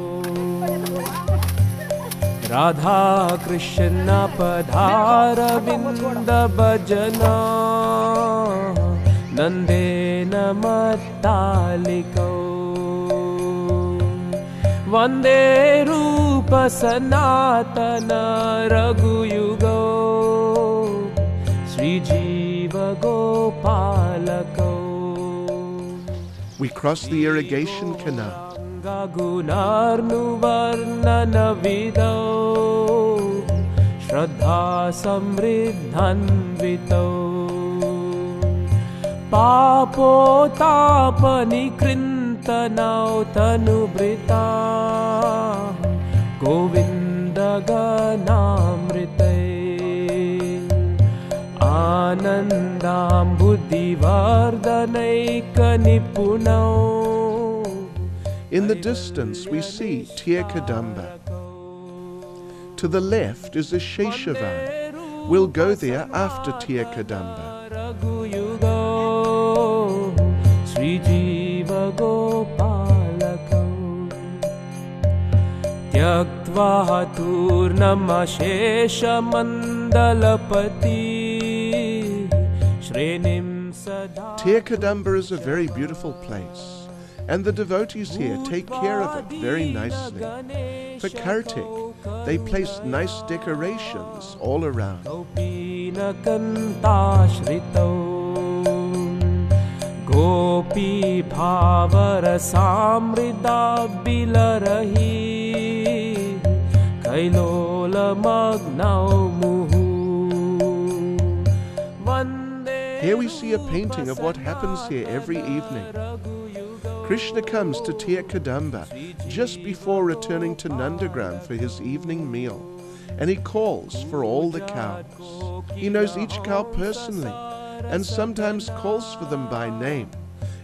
Radha Krishna padhara vinda bhajana nandena mattalikau Vande Rupa Sanatana Raghuyugo Sri Jiva Gopalako. We cross the irrigation canal. Gagunarnu Varnana Vido Shraddha Samriddhanvito Papo Tapani Krintanau Tanubrita In the distance we see Tirkadamba. To the left is a Sheshavan. We'll go there after Tirkadamba. Tirkadamba is a very beautiful place, and the devotees here take care of it very nicely. For Kartik, they place nice decorations all around. Gopi bhavara samrida bilarahi kailola magnau muhu. Here we see a painting of what happens here every evening. Krishna comes to Tirkadamba just before returning to Nandagrama for his evening meal, and he calls for all the cows. He knows each cow personally, and sometimes calls for them by name,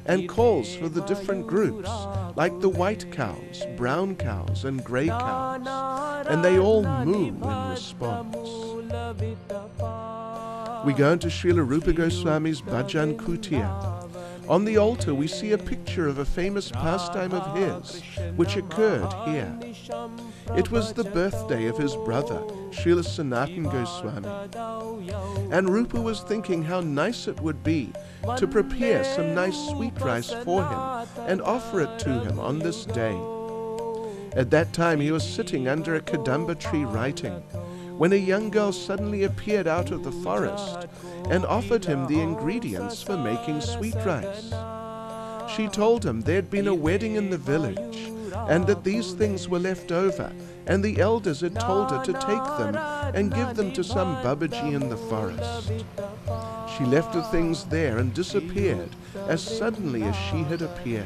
and calls for the different groups, like the white cows, brown cows, and grey cows, and they all moo in response. We go into Srila Rupa Goswami's Bhajan Kutia. On the altar we see a picture of a famous pastime of his, which occurred here. It was the birthday of his brother, Srila Sanatan Goswami. And Rupa was thinking how nice it would be to prepare some nice sweet rice for him and offer it to him on this day. At that time he was sitting under a kadamba tree writing, when a young girl suddenly appeared out of the forest and offered him the ingredients for making sweet rice. She told him there had been a wedding in the village, and that these things were left over, and the elders had told her to take them and give them to some Babaji in the forest. She left the things there and disappeared as suddenly as she had appeared.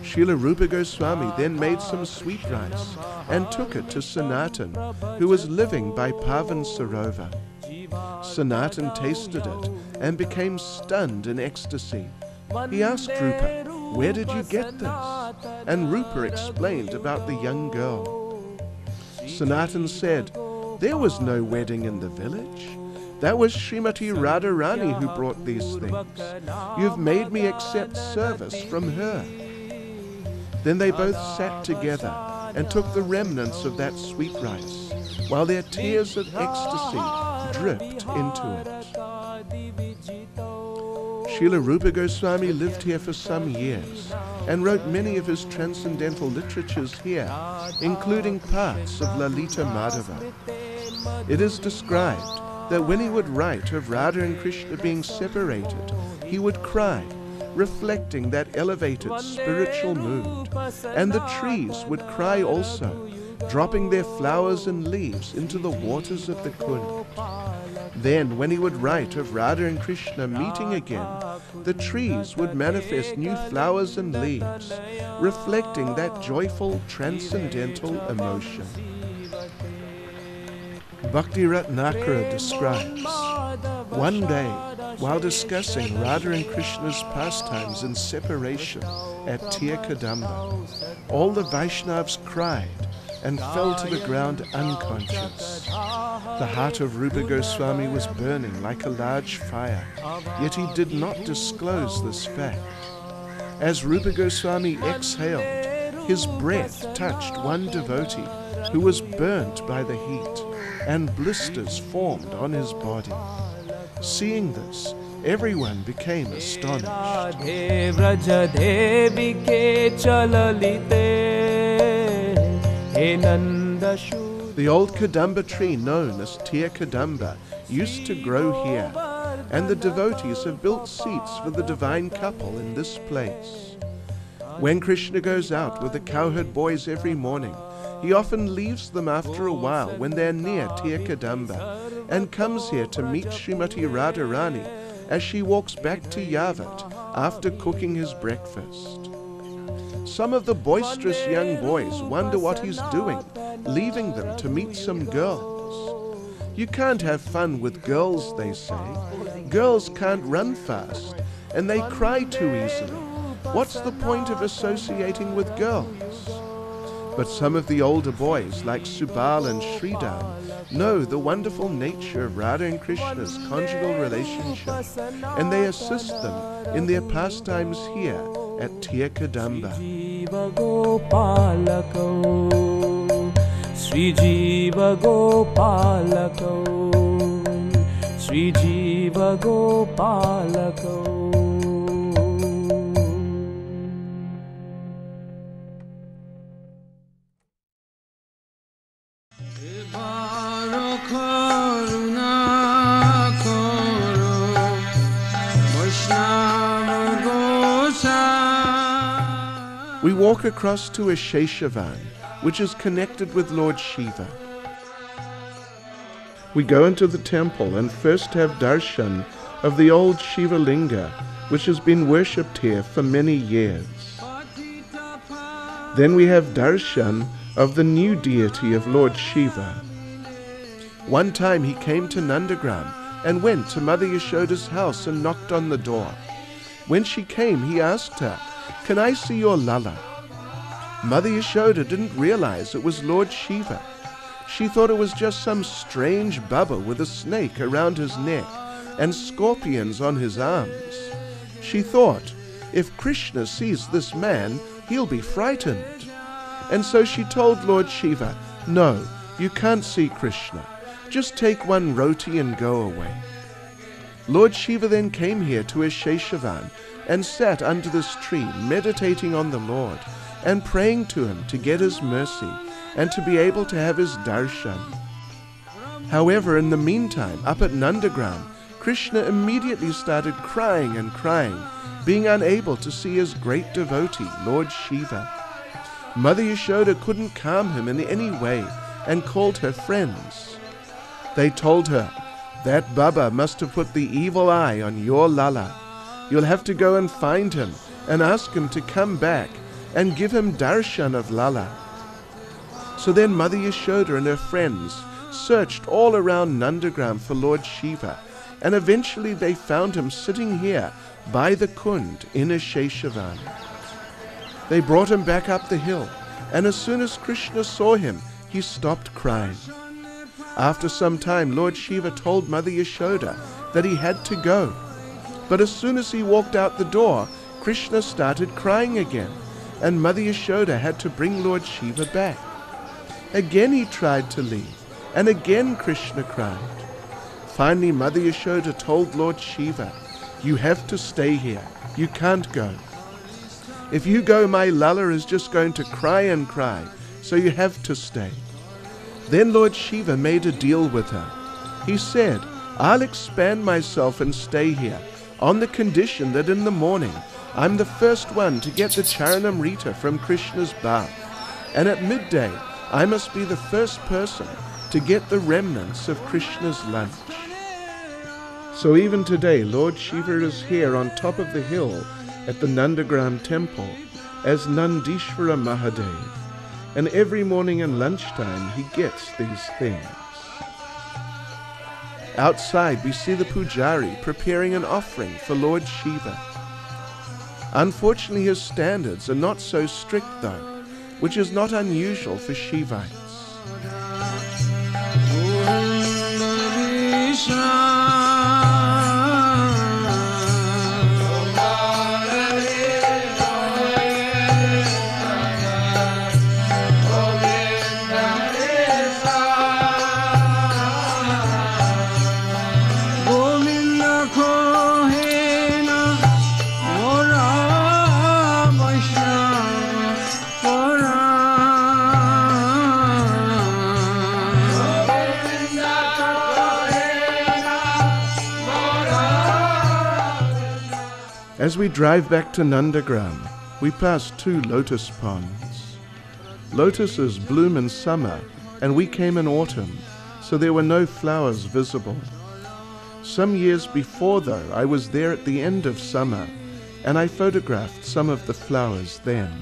Srila Rupa Goswami then made some sweet rice and took it to Sanatan, who was living by Pavan Sarovar. Sanatan tasted it and became stunned in ecstasy. He asked Rupa, "Where did you get this?" And Rupa explained about the young girl. Sanatan said, "There was no wedding in the village. That was Srimati Radharani who brought these things. You've made me accept service from her." Then they both sat together and took the remnants of that sweet rice, while their tears of ecstasy dripped into it. Srila Rupa Goswami lived here for some years and wrote many of his transcendental literatures here, including parts of Lalita Madhava. It is described that when he would write of Radha and Krishna being separated, he would cry, reflecting that elevated spiritual mood, and the trees would cry also, dropping their flowers and leaves into the waters of the Kund. Then, when he would write of Radha and Krishna meeting again, the trees would manifest new flowers and leaves, reflecting that joyful, transcendental emotion. Bhakti Ratnakara describes, one day, while discussing Radha and Krishna's pastimes in separation at Tirkadamba, all the Vaishnavas cried and fell to the ground unconscious. The heart of Rupa Goswami was burning like a large fire, yet he did not disclose this fact. As Rupa Goswami exhaled, his breath touched one devotee who was burnt by the heat, and blisters formed on his body. Seeing this, everyone became astonished. The old Kadamba tree known as Tirkadamba used to grow here, and the devotees have built seats for the divine couple in this place. When Krishna goes out with the cowherd boys every morning, he often leaves them after a while when they're near Tirkadamba, and comes here to meet Srimati Radharani as she walks back to Yavat after cooking his breakfast. Some of the boisterous young boys wonder what he's doing, leaving them to meet some girls. You can't have fun with girls, they say. Girls can't run fast, and they cry too easily. What's the point of associating with girls? But some of the older boys, like Subal and Sridhar, know the wonderful nature of Radha and Krishna's conjugal relationship, and they assist them in their pastimes here at Tirkadamba. Sri Jiva Gopalako, Sri Jiva Gopalako. We walk across to a Sheshavan, which is connected with Lord Shiva. We go into the temple and first have darshan of the old Shiva Linga, which has been worshipped here for many years. Then we have darshan of the new deity of Lord Shiva. One time he came to Nandagram and went to Mother Yashoda's house and knocked on the door. When she came, he asked her, "Can I see your Lala?" Mother Yashoda didn't realize it was Lord Shiva. She thought it was just some strange Baba with a snake around his neck and scorpions on his arms. She thought, if Krishna sees this man, he'll be frightened. And so she told Lord Shiva, "No, you can't see Krishna. Just take one roti and go away." Lord Shiva then came here to his Sheshavan and sat under this tree meditating on the Lord and praying to him to get his mercy and to be able to have his darshan. However, in the meantime, up at Nandagram, Krishna immediately started crying and crying, being unable to see his great devotee, Lord Shiva. Mother Yashoda couldn't calm him in any way and called her friends. They told her, "That Baba must have put the evil eye on your Lala. You'll have to go and find him and ask him to come back and give him darshan of Lala." So then Mother Yashoda and her friends searched all around Nandagram for Lord Shiva, and eventually they found him sitting here by the Kund in a Sheshavan. They brought him back up the hill, and as soon as Krishna saw him, he stopped crying. After some time, Lord Shiva told Mother Yashoda that he had to go. But as soon as he walked out the door, Krishna started crying again, and Mother Yashoda had to bring Lord Shiva back. Again he tried to leave, and again Krishna cried. Finally, Mother Yashoda told Lord Shiva, "You have to stay here. You can't go. If you go, my Lala is just going to cry and cry, so you have to stay." Then Lord Shiva made a deal with her. He said, "I'll expand myself and stay here, on the condition that in the morning I'm the first one to get the Charanamrita from Krishna's bath, and at midday I must be the first person to get the remnants of Krishna's lunch." So even today, Lord Shiva is here on top of the hill at the Nandagram temple as Nandishvara Mahadev, and every morning and lunchtime he gets these things. Outside we see the pujari preparing an offering for Lord Shiva. Unfortunately, his standards are not so strict though, which is not unusual for Shivites. As we drive back to Nandagram, we pass 2 lotus ponds. Lotuses bloom in summer, and we came in autumn, so there were no flowers visible. Some years before, though, I was there at the end of summer, and I photographed some of the flowers then.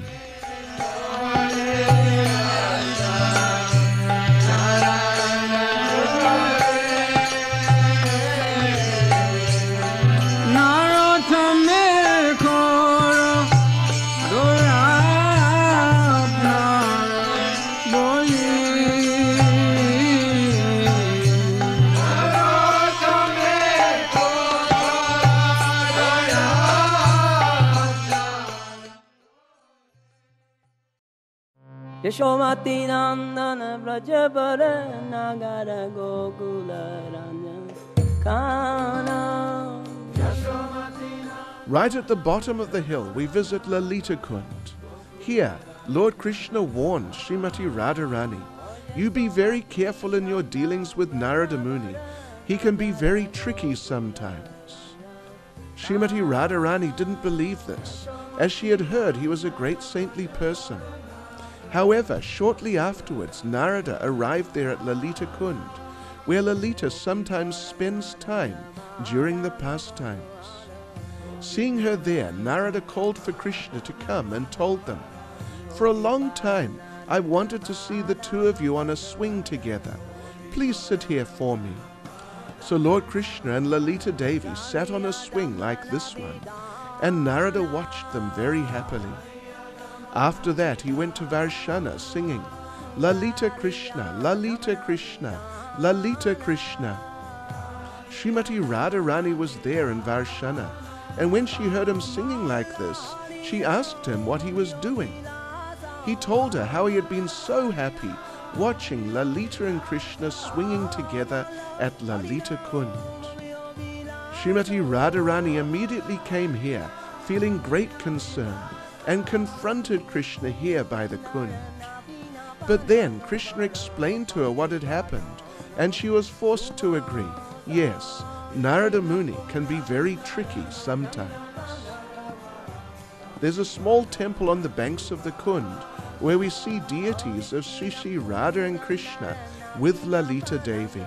Yashomati Nandana Vrajabara Nagara Gokula Ranja Kana. Right at the bottom of the hill, we visit Lalita Kund. Here, Lord Krishna warned Srimati Radharani, "You be very careful in your dealings with Narada Muni. He can be very tricky sometimes." Srimati Radharani didn't believe this, as she had heard he was a great saintly person. However, shortly afterwards, Narada arrived there at Lalita Kund, where Lalita sometimes spends time during the pastimes. Seeing her there, Narada called for Krishna to come and told them, "For a long time, I wanted to see the two of you on a swing together. Please sit here for me." So Lord Krishna and Lalita Devi sat on a swing like this one, and Narada watched them very happily. After that, he went to Varshana singing, "Lalita Krishna, Lalita Krishna, Lalita Krishna." Srimati Radharani was there in Varshana, and when she heard him singing like this, she asked him what he was doing. He told her how he had been so happy watching Lalita and Krishna swinging together at Lalita Kund. Srimati Radharani immediately came here, feeling great concern, and confronted Krishna here by the Kund. But then Krishna explained to her what had happened, and she was forced to agree. Yes, Narada Muni can be very tricky sometimes. There's a small temple on the banks of the Kund where we see deities of Sri Sri Radha and Krishna with Lalita Devi.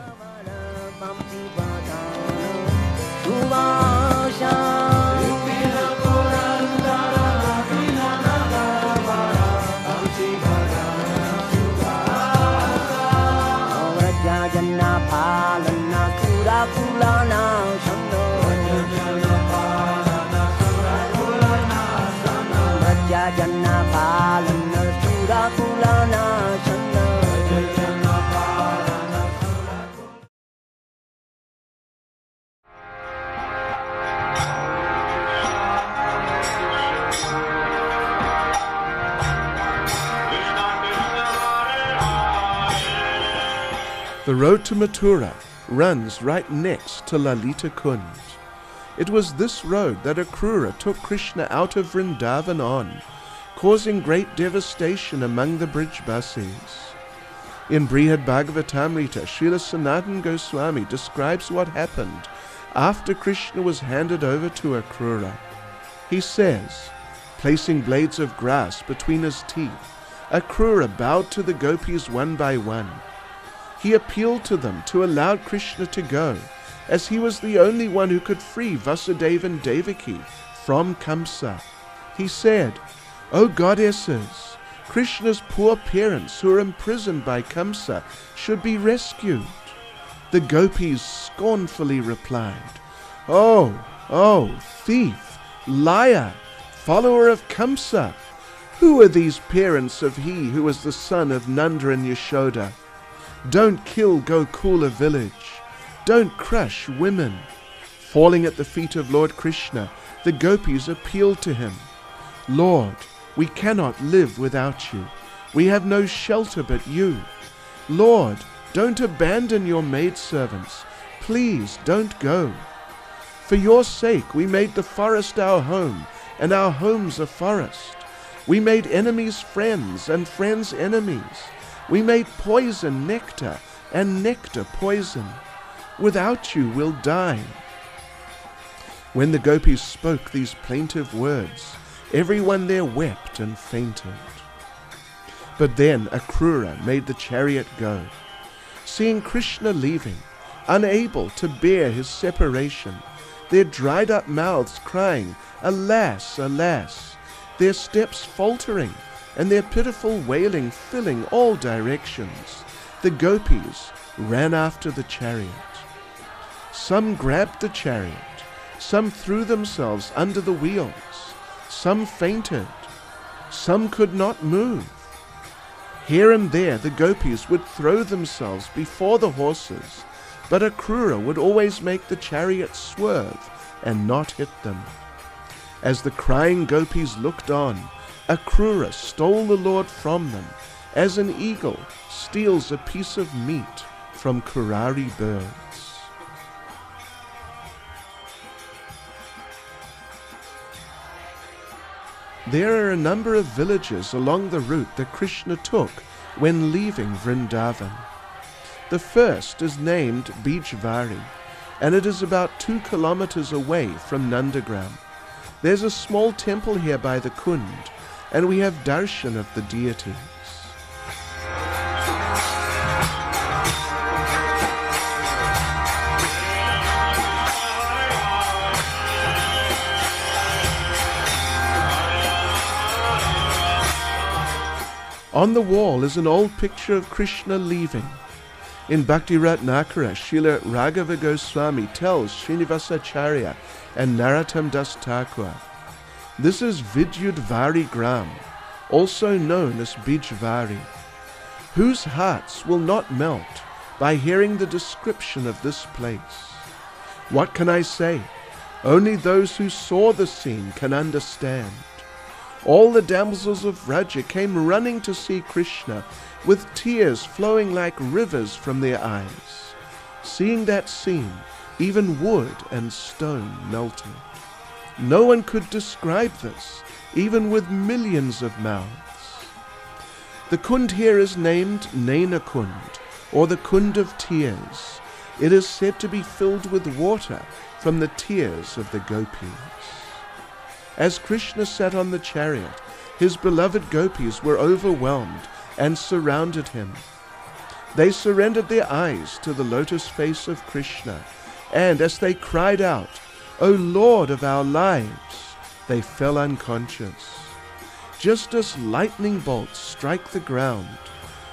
The road to Mathura runs right next to Lalita Kund. It was this road that Akrura took Krishna out of Vrindavan on, causing great devastation among the Brijbasis. In Brihad Bhagavatamrita, Srila Sanatana Goswami describes what happened after Krishna was handed over to Akrura. He says, placing blades of grass between his teeth, Akrura bowed to the gopis one by one. He appealed to them to allow Krishna to go, as he was the only one who could free Vasudeva and Devaki from Kamsa. He said, "O goddesses, Krishna's poor parents who are imprisoned by Kamsa should be rescued." The gopis scornfully replied, Oh, thief, liar, follower of Kamsa! Who are these parents of he who was the son of Nanda and Yashoda? Don't kill Gokula village. Don't crush women. Falling at the feet of Lord Krishna, the gopis appealed to him. Lord, we cannot live without you. We have no shelter but you. Lord, don't abandon your maidservants. Please don't go. For your sake we made the forest our home, and our home's a forest. We made enemies friends, and friends enemies. We made poison nectar, and nectar poison. Without you we'll die. When the gopis spoke these plaintive words, everyone there wept and fainted. But then Akrura made the chariot go. Seeing Krishna leaving, unable to bear his separation, their dried up mouths crying, "Alas, alas," their steps faltering, and their pitiful wailing filling all directions, the gopis ran after the chariot. Some grabbed the chariot, some threw themselves under the wheels, some fainted, some could not move. Here and there the gopis would throw themselves before the horses, but Akrura would always make the chariot swerve and not hit them. As the crying gopis looked on, Akrura stole the Lord from them as an eagle steals a piece of meat from Kurari birds. There are a number of villages along the route that Krishna took when leaving Vrindavan. The first is named Bijvari, and it is about 2 kilometers away from Nandagrama. There's a small temple here by the Kund, and we have darshan of the deities. On the wall is an old picture of Krishna leaving. In Bhakti Ratnakara, Srila Raghava Goswami tells Srinivasacharya and Narottam Das Thakur, this is Vidyudvari Gram, also known as Bijvari, whose hearts will not melt by hearing the description of this place. What can I say? Only those who saw the scene can understand. All the damsels of Vraja came running to see Krishna, with tears flowing like rivers from their eyes. Seeing that scene, even wood and stone melted. No one could describe this, even with millions of mouths. The Kund here is named Naina Kund, or the Kund of Tears. It is said to be filled with water from the tears of the gopis. As Krishna sat on the chariot, his beloved gopis were overwhelmed and surrounded him. They surrendered their eyes to the lotus face of Krishna, and as they cried out, "O Lord of our lives," they fell unconscious. Just as lightning bolts strike the ground,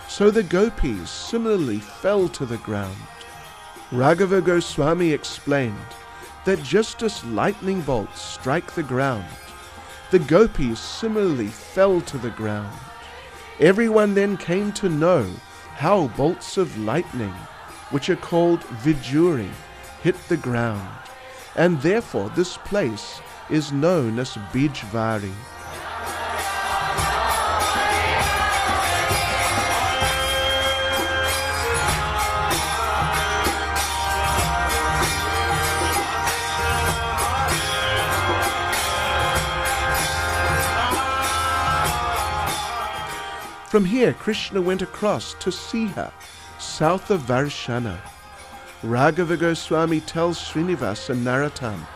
so the gopis similarly fell to the ground. Raghava Goswami explained that just as lightning bolts strike the ground, the gopis similarly fell to the ground. Everyone then came to know how bolts of lightning, which are called Vijuri, hit the ground, and therefore this place is known as Bijvari. From here, Krishna went across to Siha, south of Varshana. Raghava Goswami tells Srinivas and Narottam,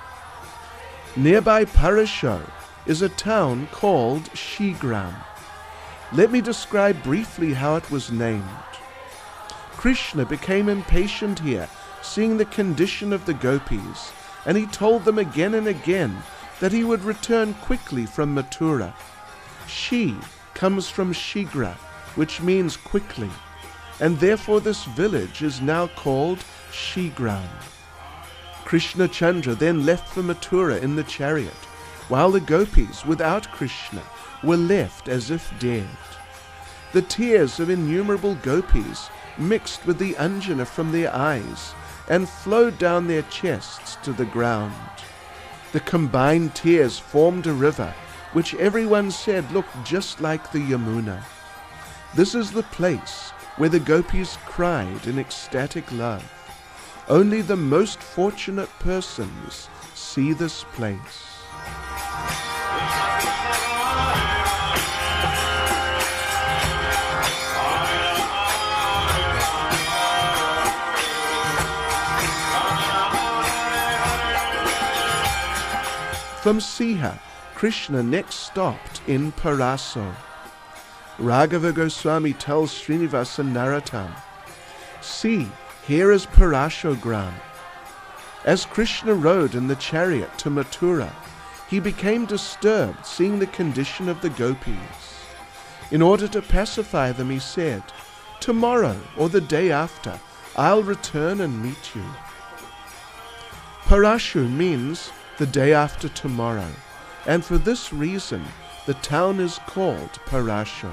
nearby Parasho is a town called Shigram. Let me describe briefly how it was named. Krishna became impatient here, seeing the condition of the gopis, and he told them again and again that he would return quickly from Mathura. Shi comes from Shigra, which means quickly, and therefore this village is now called Shigram. Krishna Chandra then left for Mathura in the chariot, while the gopis without Krishna were left as if dead. The tears of innumerable gopis mixed with the anjana from their eyes and flowed down their chests to the ground. The combined tears formed a river, which everyone said looked just like the Yamuna. This is the place where the gopis cried in ecstatic love. Only the most fortunate persons see this place. From Siha, Krishna next stopped in Paraso. Raghava Goswami tells Srinivas and Narottam, see, here is Parasho Gram. As Krishna rode in the chariot to Mathura, he became disturbed seeing the condition of the gopis. In order to pacify them, he said, tomorrow or the day after, I'll return and meet you. Parashu means the day after tomorrow, and for this reason the town is called Parasho.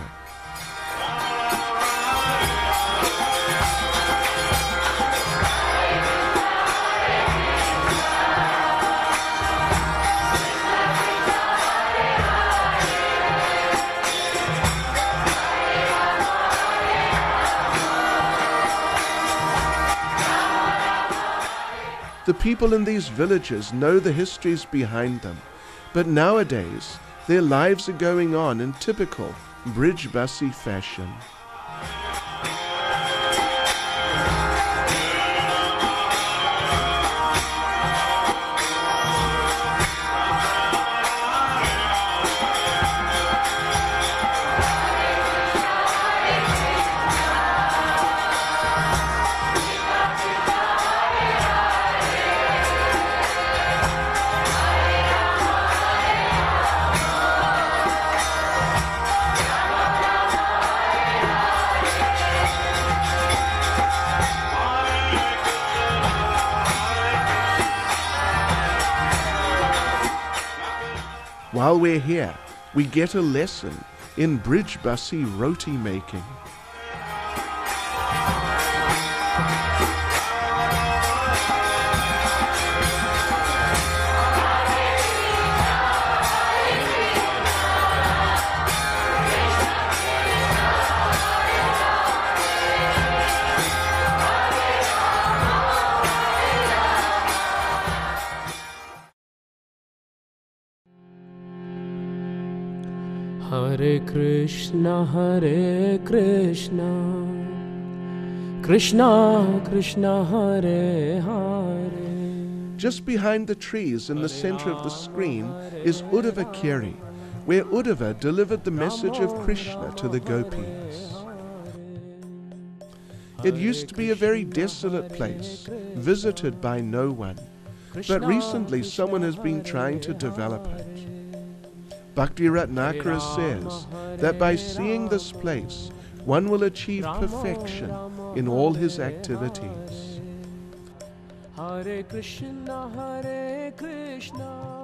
The people in these villages know the histories behind them, but nowadays their lives are going on in typical Brijbasi fashion. While we're here, we get a lesson in Brijbasi roti making. Hare Krishna, Krishna Krishna, Hare Hare. Just behind the trees in the center of the screen is Uddhava Keri, where Uddhava delivered the message of Krishna to the gopis. It used to be a very desolate place, visited by no one, but recently someone has been trying to develop it. Bhakti Ratnakara says that by seeing this place, one will achieve perfection in all his activities.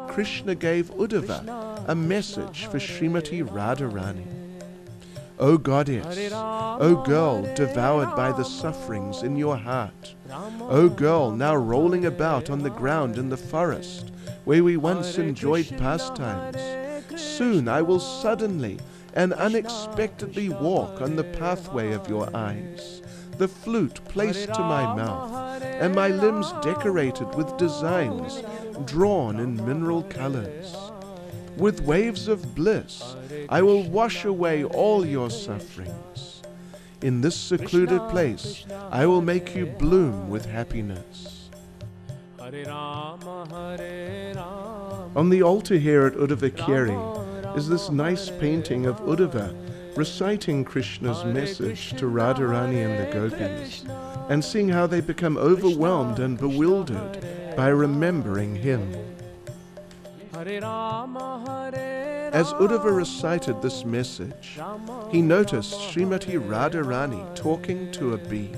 Krishna gave Uddhava a message for Srimati Radharani. O goddess, O girl devoured by the sufferings in your heart, O girl now rolling about on the ground in the forest where we once enjoyed pastimes, soon I will suddenly and unexpectedly walk on the pathway of your eyes, the flute placed to my mouth, and my limbs decorated with designs drawn in mineral colors. With waves of bliss, I will wash away all your sufferings. In this secluded place, I will make you bloom with happiness. On the altar here at Uddhava Keri is this nice painting of Uddhava reciting Krishna's message to Radharani and the gopis, and seeing how they become overwhelmed and bewildered by remembering him. As Uddhava recited this message, he noticed Srimati Radharani talking to a bee,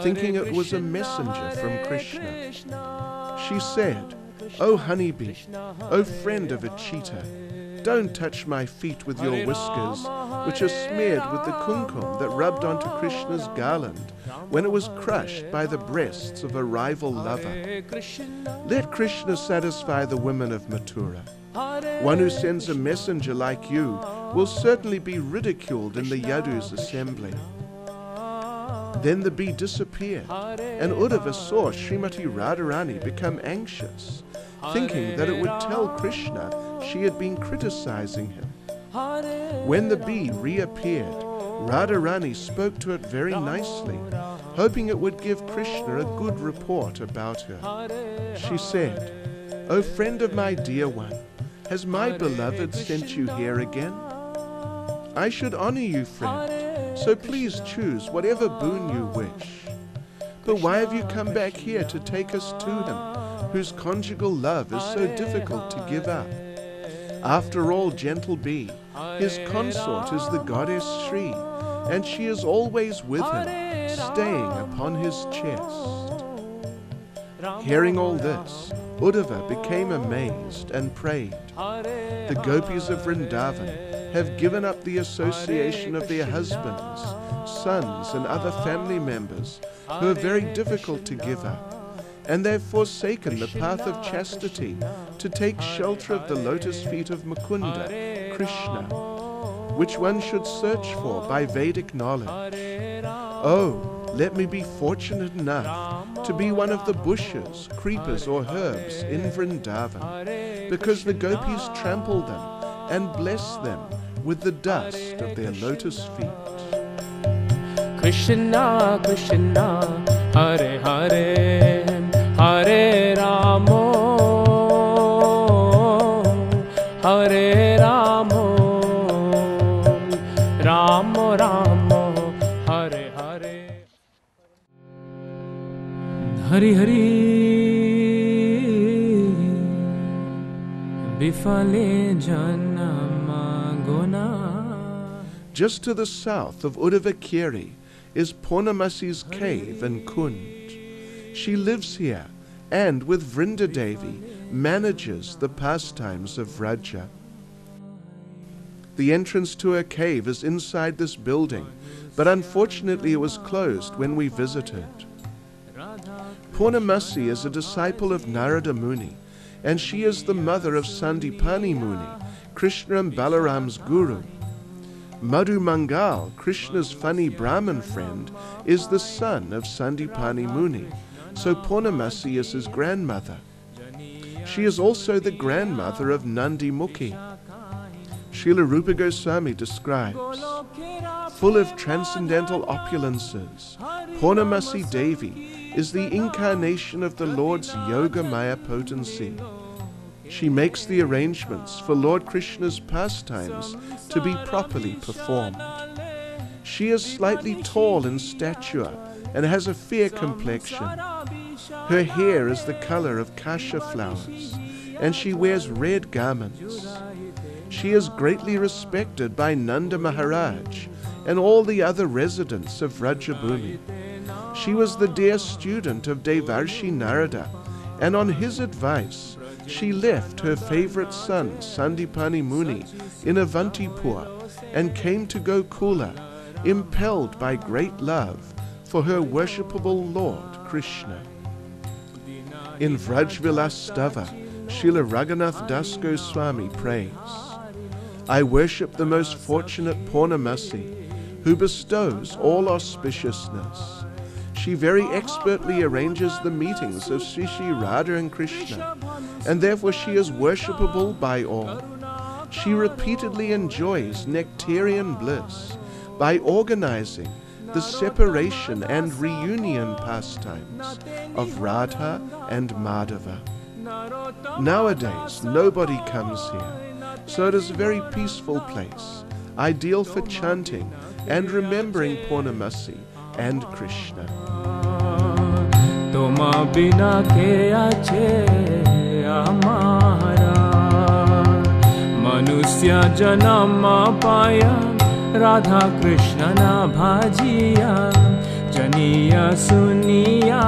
thinking it was a messenger from Krishna. She said, "O honeybee, O friend of a cheetah, don't touch my feet with your whiskers, which are smeared with the kumkum that rubbed onto Krishna's garland when it was crushed by the breasts of a rival lover. Let Krishna satisfy the women of Mathura. One who sends a messenger like you will certainly be ridiculed in the Yadu's assembly." Then the bee disappeared, and Uddhava saw Srimati Radharani become anxious, thinking that it would tell Krishna she had been criticizing him. When the bee reappeared, Radharani spoke to it very nicely, hoping it would give Krishna a good report about her. She said, "O friend of my dear one, has my beloved sent you here again? I should honor you, friend, so please choose whatever boon you wish. But why have you come back here to take us to him, whose conjugal love is so difficult to give up? After all, gentle bee, his consort is the goddess Shri, and she is always with him, staying upon his chest." Hearing all this, Uddhava became amazed and prayed, "The gopis of Vrindavan have given up the association of their husbands, sons, and other family members who are very difficult to give up, and they've forsaken the path of chastity to take shelter of the lotus feet of Mukunda, Krishna. which one should search for by Vedic knowledge. Oh, let me be fortunate enough to be one of the bushes, creepers or herbs in Vrindavan, because the gopis trample them and bless them with the dust of their lotus feet. Krishna Krishna Hare Hare Hare Ramo Hare Ramo Ramo Ramo Hare Hare Hari Hari Bifale Janama Gona. Just to the south of Udavakiri is Purnamasi's cave and Kund. She lives here and with Vrindadevi manages the pastimes of Vraja. The entrance to her cave is inside this building, but unfortunately it was closed when we visited. Purnamasi is a disciple of Narada Muni, and she is the mother of Sandipani Muni, Krishna and Balaram's guru. Madhu Mangal, Krishna's funny Brahmin friend, is the son of Sandipani Muni, so Purnamasi is his grandmother. She is also the grandmother of Nandi Mukhi. Srila Rupa Goswami describes, full of transcendental opulences, Purnamasi Devi is the incarnation of the Lord's Yoga Maya potency. She makes the arrangements for Lord Krishna's pastimes to be properly performed. She is slightly tall in stature and has a fair complexion. Her hair is the color of kasha flowers, and she wears red garments. She is greatly respected by Nanda Maharaj and all the other residents of Vrajabhumi. She was the dear student of Devarshi Narada, and on his advice, she left her favorite son, Sandipani Muni, in Avantipur and came to Gokula, impelled by great love for her worshipable Lord Krishna. In Vrajvilas Stava, Srila Raghunath Das Goswami prays, I worship the most fortunate Purnamasi, who bestows all auspiciousness. She very expertly arranges the meetings of Sri Sri Radha and Krishna, and therefore she is worshipable by all. She repeatedly enjoys nectarian bliss by organizing the separation and reunion pastimes of Radha and Madhava. Nowadays, nobody comes here, so it is a very peaceful place, ideal for chanting and remembering Purnamasi and Krishna. Toma bina ke ache amara Manusya janama paya Radha Krishna na bhajiya Janiya suniya.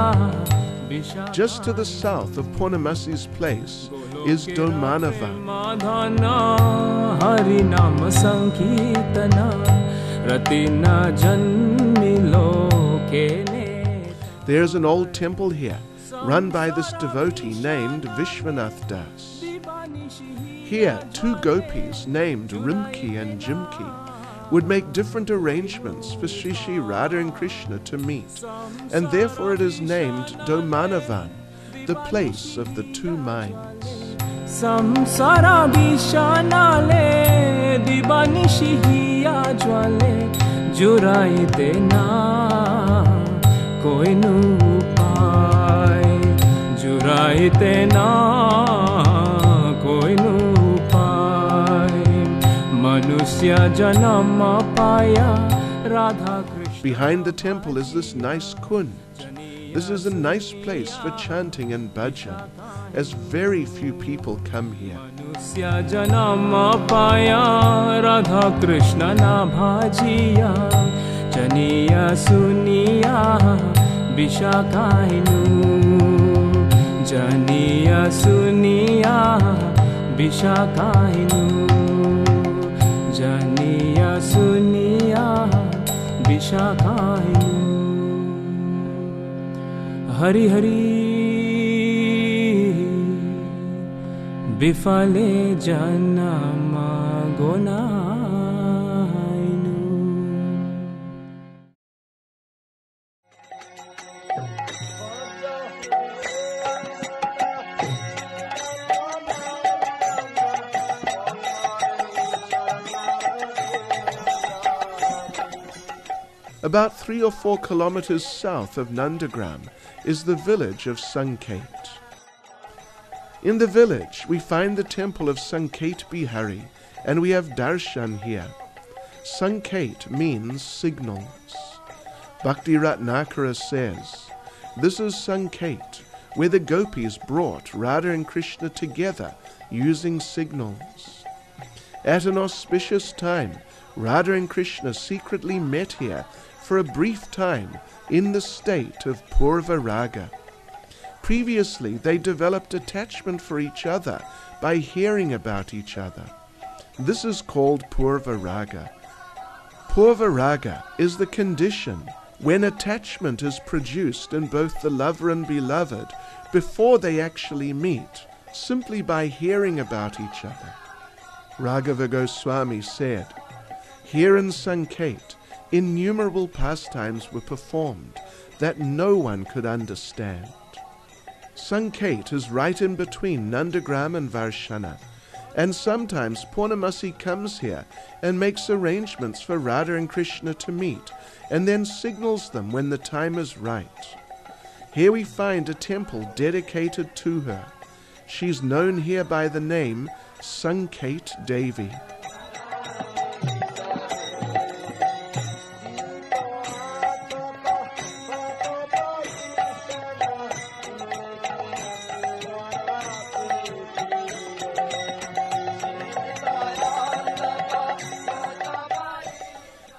Just to the south of Purnamasi's place is Domanavan. Madhana Hari Nama Sankirtana Ratina Janmi Lokene. There is an old temple here, run by this devotee named Vishwanath Das. Here, two gopis named Rimki and Jimki would make different arrangements for Sri Sri Radha and Krishna to meet, and therefore it is named Domanavan, the place of the two minds. Samsara bishanale dibanishi hiya jwale juraite na koi nu paay juraite na koi nu paay manusya janama paya Radha Krishna. Behind the temple is this nice kund. This is a nice place for chanting and bhajan, as very few people come here. Manusya janama paya Radha Krishna na bhajiya Janiya suniya Vishakainu Janiya suniya Vishakainu Janiya suniya Vishakainu. Hari Hari Bifale Janama Gona. About 3 or 4 kilometers south of Nandagrama is the village of Sankate. In the village, we find the temple of Sankate Bihari, and we have darshan here. Sankate means signals. Bhakti Ratnakara says, this is Sankate, where the gopis brought Radha and Krishna together using signals. At an auspicious time, Radha and Krishna secretly met here for a brief time in the state of Purva Raga. Previously, they developed attachment for each other by hearing about each other. This is called Purva Raga. Purva Raga is the condition when attachment is produced in both the lover and beloved before they actually meet, simply by hearing about each other. Raghava Goswami said, here in Sankate, innumerable pastimes were performed that no one could understand. Sankate is right in between Nandagrama and Varshana, and sometimes Purnamasi comes here and makes arrangements for Radha and Krishna to meet, and then signals them when the time is right. Here we find a temple dedicated to her. She's known here by the name Sankate Devi.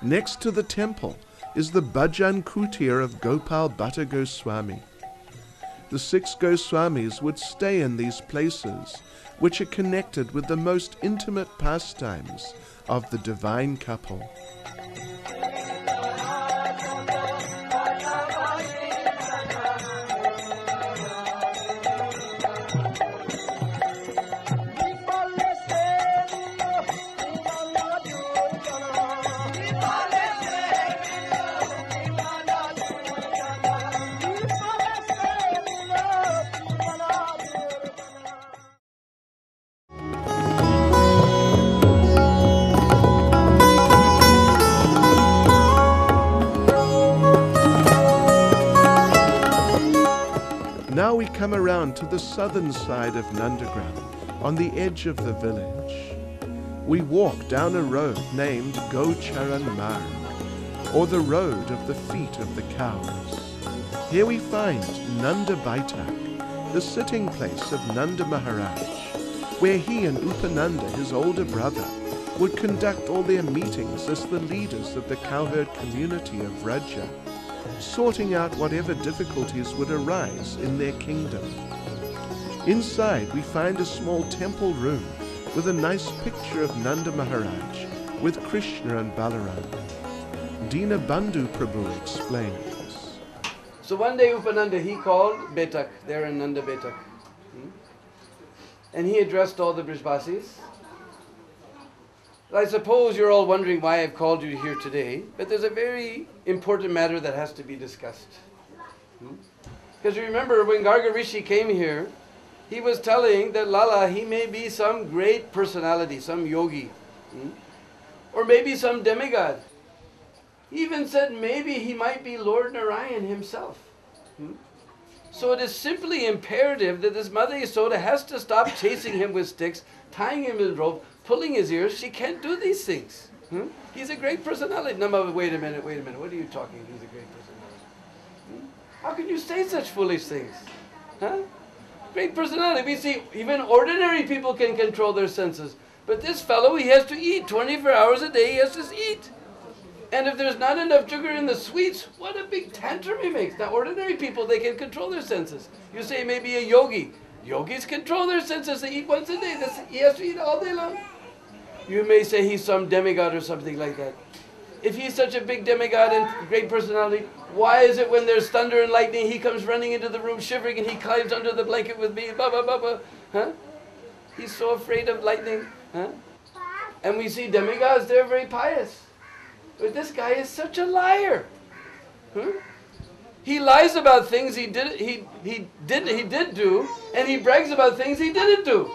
Next to the temple is the Bhajan Kutir of Gopal Bhatta Goswami. The 6 Goswamis would stay in these places, which are connected with the most intimate pastimes of the divine couple. Now we come around to the southern side of Nandagrama, on the edge of the village. We walk down a road named Gocharan Marg, or the road of the feet of the cows. Here we find Nanda Baitak, the sitting place of Nanda Maharaj, where he and Upananda, his older brother, would conduct all their meetings as the leaders of the cowherd community of Vraja, sorting out whatever difficulties would arise in their kingdom. Inside we find a small temple room with a nice picture of Nanda Maharaj with Krishna and Balaram. Dina Bandhu Prabhu explains. So one day Upananda, he called Betak, there in Nanda Betak. And he addressed all the Brijbasis. I suppose you're all wondering why I've called you here today, but there's a very important matter that has to be discussed. Because remember, when Garga Rishi came here, he was telling that Lala, he may be some great personality, some yogi, or maybe some demigod. He even said maybe he might be Lord Narayan himself. So it is simply imperative that this Mother Yasoda has to stop chasing him with sticks, tying him in rope, pulling his ears. She can't do these things. He's a great personality. No, wait a minute. What are you talking? He's a great personality. How can you say such foolish things? Great personality. We see even ordinary people can control their senses. But this fellow, he has to eat. 24 hours a day he has to eat. And if there's not enough sugar in the sweets, what a big tantrum he makes. Now ordinary people, they can control their senses. You say maybe a yogi. Yogis control their senses. They eat once a day. He has to eat all day long. You may say he's some demigod or something like that. If he's such a big demigod and great personality, why is it when there's thunder and lightning, he comes running into the room shivering and he climbs under the blanket with me? He's so afraid of lightning. And we see demigods, they're very pious. But this guy is such a liar. He lies about things he did do, and he brags about things he didn't do.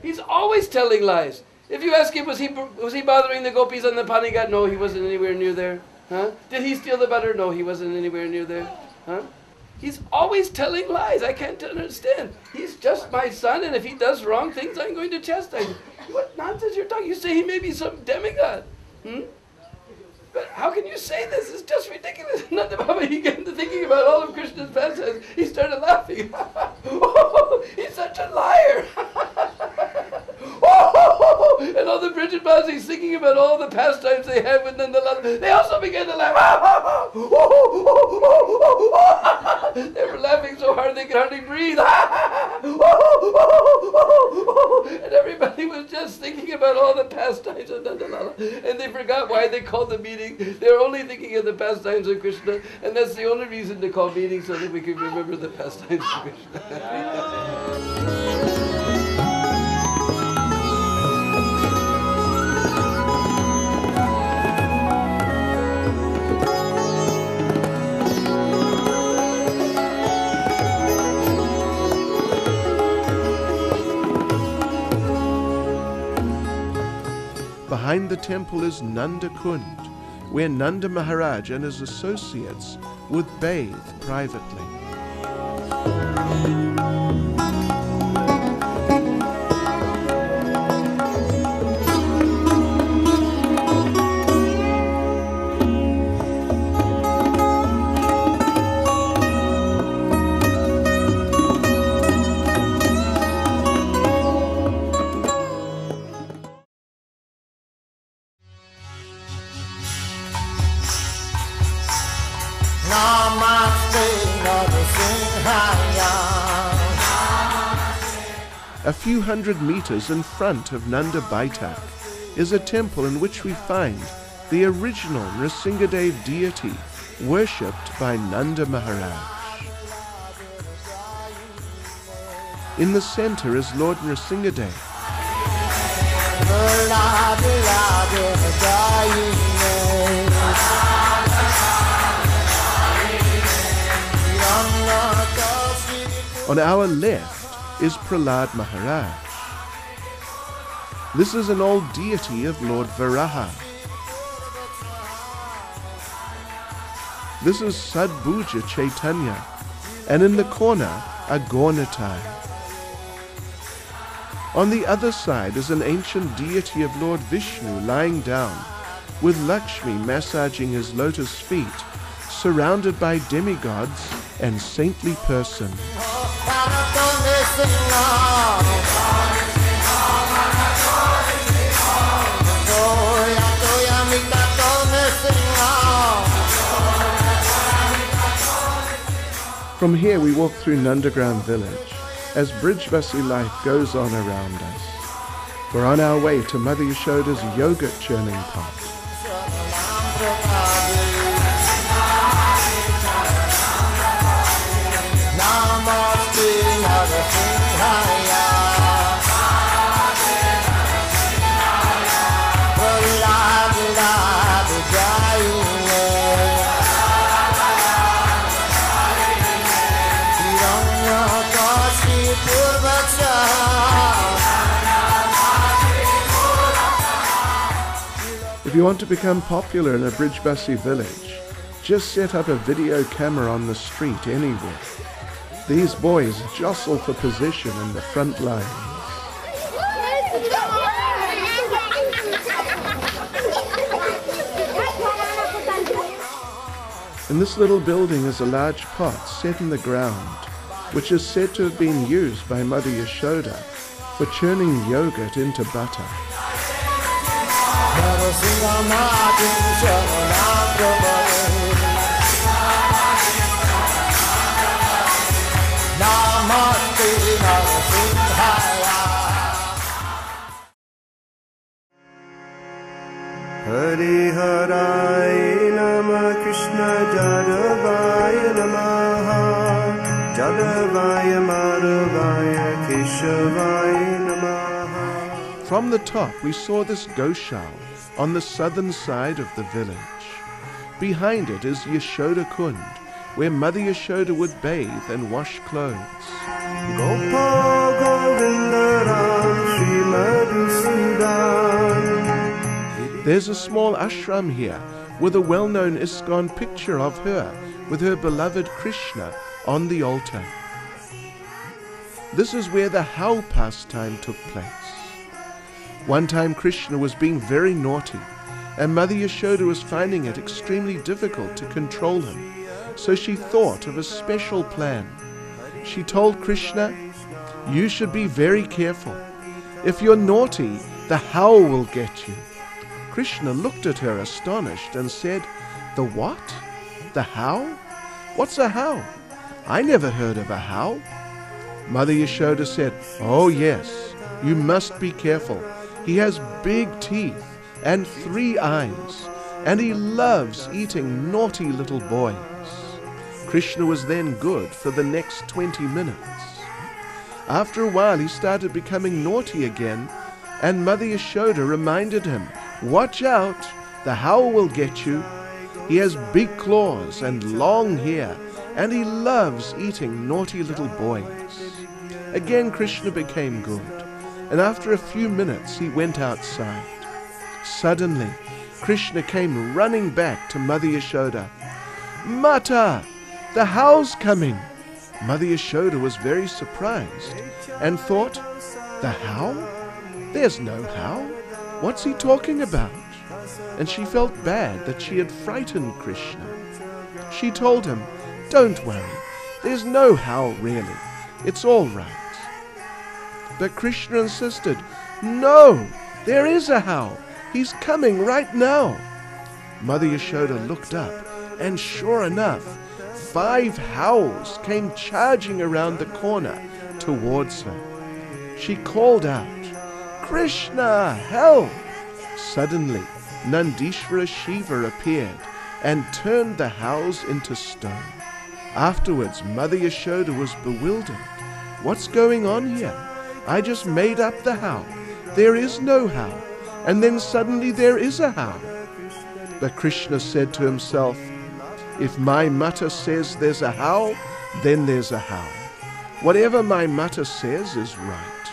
He's always telling lies. If you ask him, was he bothering the gopis on the Panigat? No, he wasn't anywhere near there. Huh? Did he steal the butter? No, he wasn't anywhere near there. Huh? He's always telling lies. I can't understand. He's just my son, and if he does wrong things, I'm going to chastise him. What nonsense you're talking? You say he may be some demigod. But how can you say this? It's just ridiculous. Nandagrama, he got into thinking about all of Krishna's pastimes. He started laughing. Oh, he's such a liar. And all the Brajavasis thinking about all the pastimes they have with Nandalal, they also began to laugh. They were laughing so hard they could hardly breathe. And everybody was just thinking about all the pastimes of Nandalal. And they forgot why they called the meeting. They were only thinking of the pastimes of Krishna, and that's the only reason to call meetings, so that we can remember the pastimes of Krishna. Behind the temple is Nanda Kund, where Nanda Maharaj and his associates would bathe privately. A few hundred meters in front of Nanda Baitak is a temple in which we find the original Nrsingadev deity worshipped by Nanda Maharaj. In the center is Lord Nrsingadev. On our left is Prahlad Maharaj. This is an old deity of Lord Varaha. This is Sadbhuja Chaitanya, and in the corner a Gaunitai. On the other side is an ancient deity of Lord Vishnu lying down, with Lakshmi massaging his lotus feet, surrounded by demigods and saintly persons. From here we walk through Nandagrama village as Brijvasi life goes on around us. We're on our way to Mother Yashoda's yogurt churning pot. If you want to become popular in a Brijvasi village, just set up a video camera on the street anywhere. These boys jostle for position in the front line. In this little building is a large pot set in the ground, which is said to have been used by Mother Yashoda for churning yogurt into butter. Hari Harai Nama Krishna Jadavaya Namaha Jadavaya Madhavaya Keshavaya Namaha. From the top we saw this Goshal on the southern side of the village. Behind it is Yashoda Kund, where Mother Yashoda would bathe and wash clothes. There's a small ashram here with a well-known ISKCON picture of her with her beloved Krishna on the altar. This is where the how pastime took place. One time Krishna was being very naughty, and Mother Yashoda was finding it extremely difficult to control him, so she thought of a special plan. She told Krishna, "You should be very careful. If you're naughty, the howl will get you." Krishna looked at her astonished and said, "The what? The howl? What's a howl? I never heard of a howl." Mother Yashoda said, "Oh yes, you must be careful. He has big teeth and 3 eyes, and he loves eating naughty little boys." Krishna was then good for the next 20 minutes. After a while he started becoming naughty again, and Mother Yashoda reminded him, "Watch out, the howl will get you. He has big claws and long hair, and he loves eating naughty little boys." Again Krishna became good, and after a few minutes he went outside. Suddenly Krishna came running back to Mother Yashoda. "Mata, the howl's coming!" Mother Yashoda was very surprised and thought, "The howl? There's no howl. What's he talking about?" And she felt bad that she had frightened Krishna. She told him, "Don't worry, there's no howl really. It's all right." But Krishna insisted, "No, there is a howl. He's coming right now." Mother Yashoda looked up, and sure enough, 5 howls came charging around the corner towards her. She called out, "Krishna, help!" Suddenly, Nandishvara Shiva appeared and turned the howls into stone. Afterwards, Mother Yashoda was bewildered. "What's going on here? I just made up the howl. There is no howl. And then suddenly there is a howl." But Krishna said to himself, "If my mata says there's a howl, then there's a howl. Whatever my mata says is right."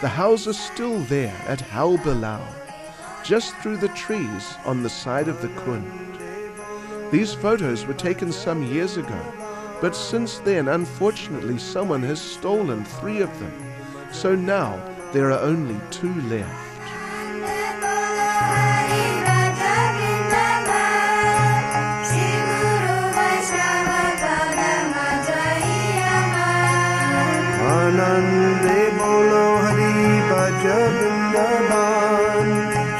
The howls are still there at Howl Bilal, just through the trees on the side of the Kund. These photos were taken some years ago, but since then, unfortunately, someone has stolen 3 of them. So now there are only 2 left. Anande bolo Hari Bhaja Vrindavan,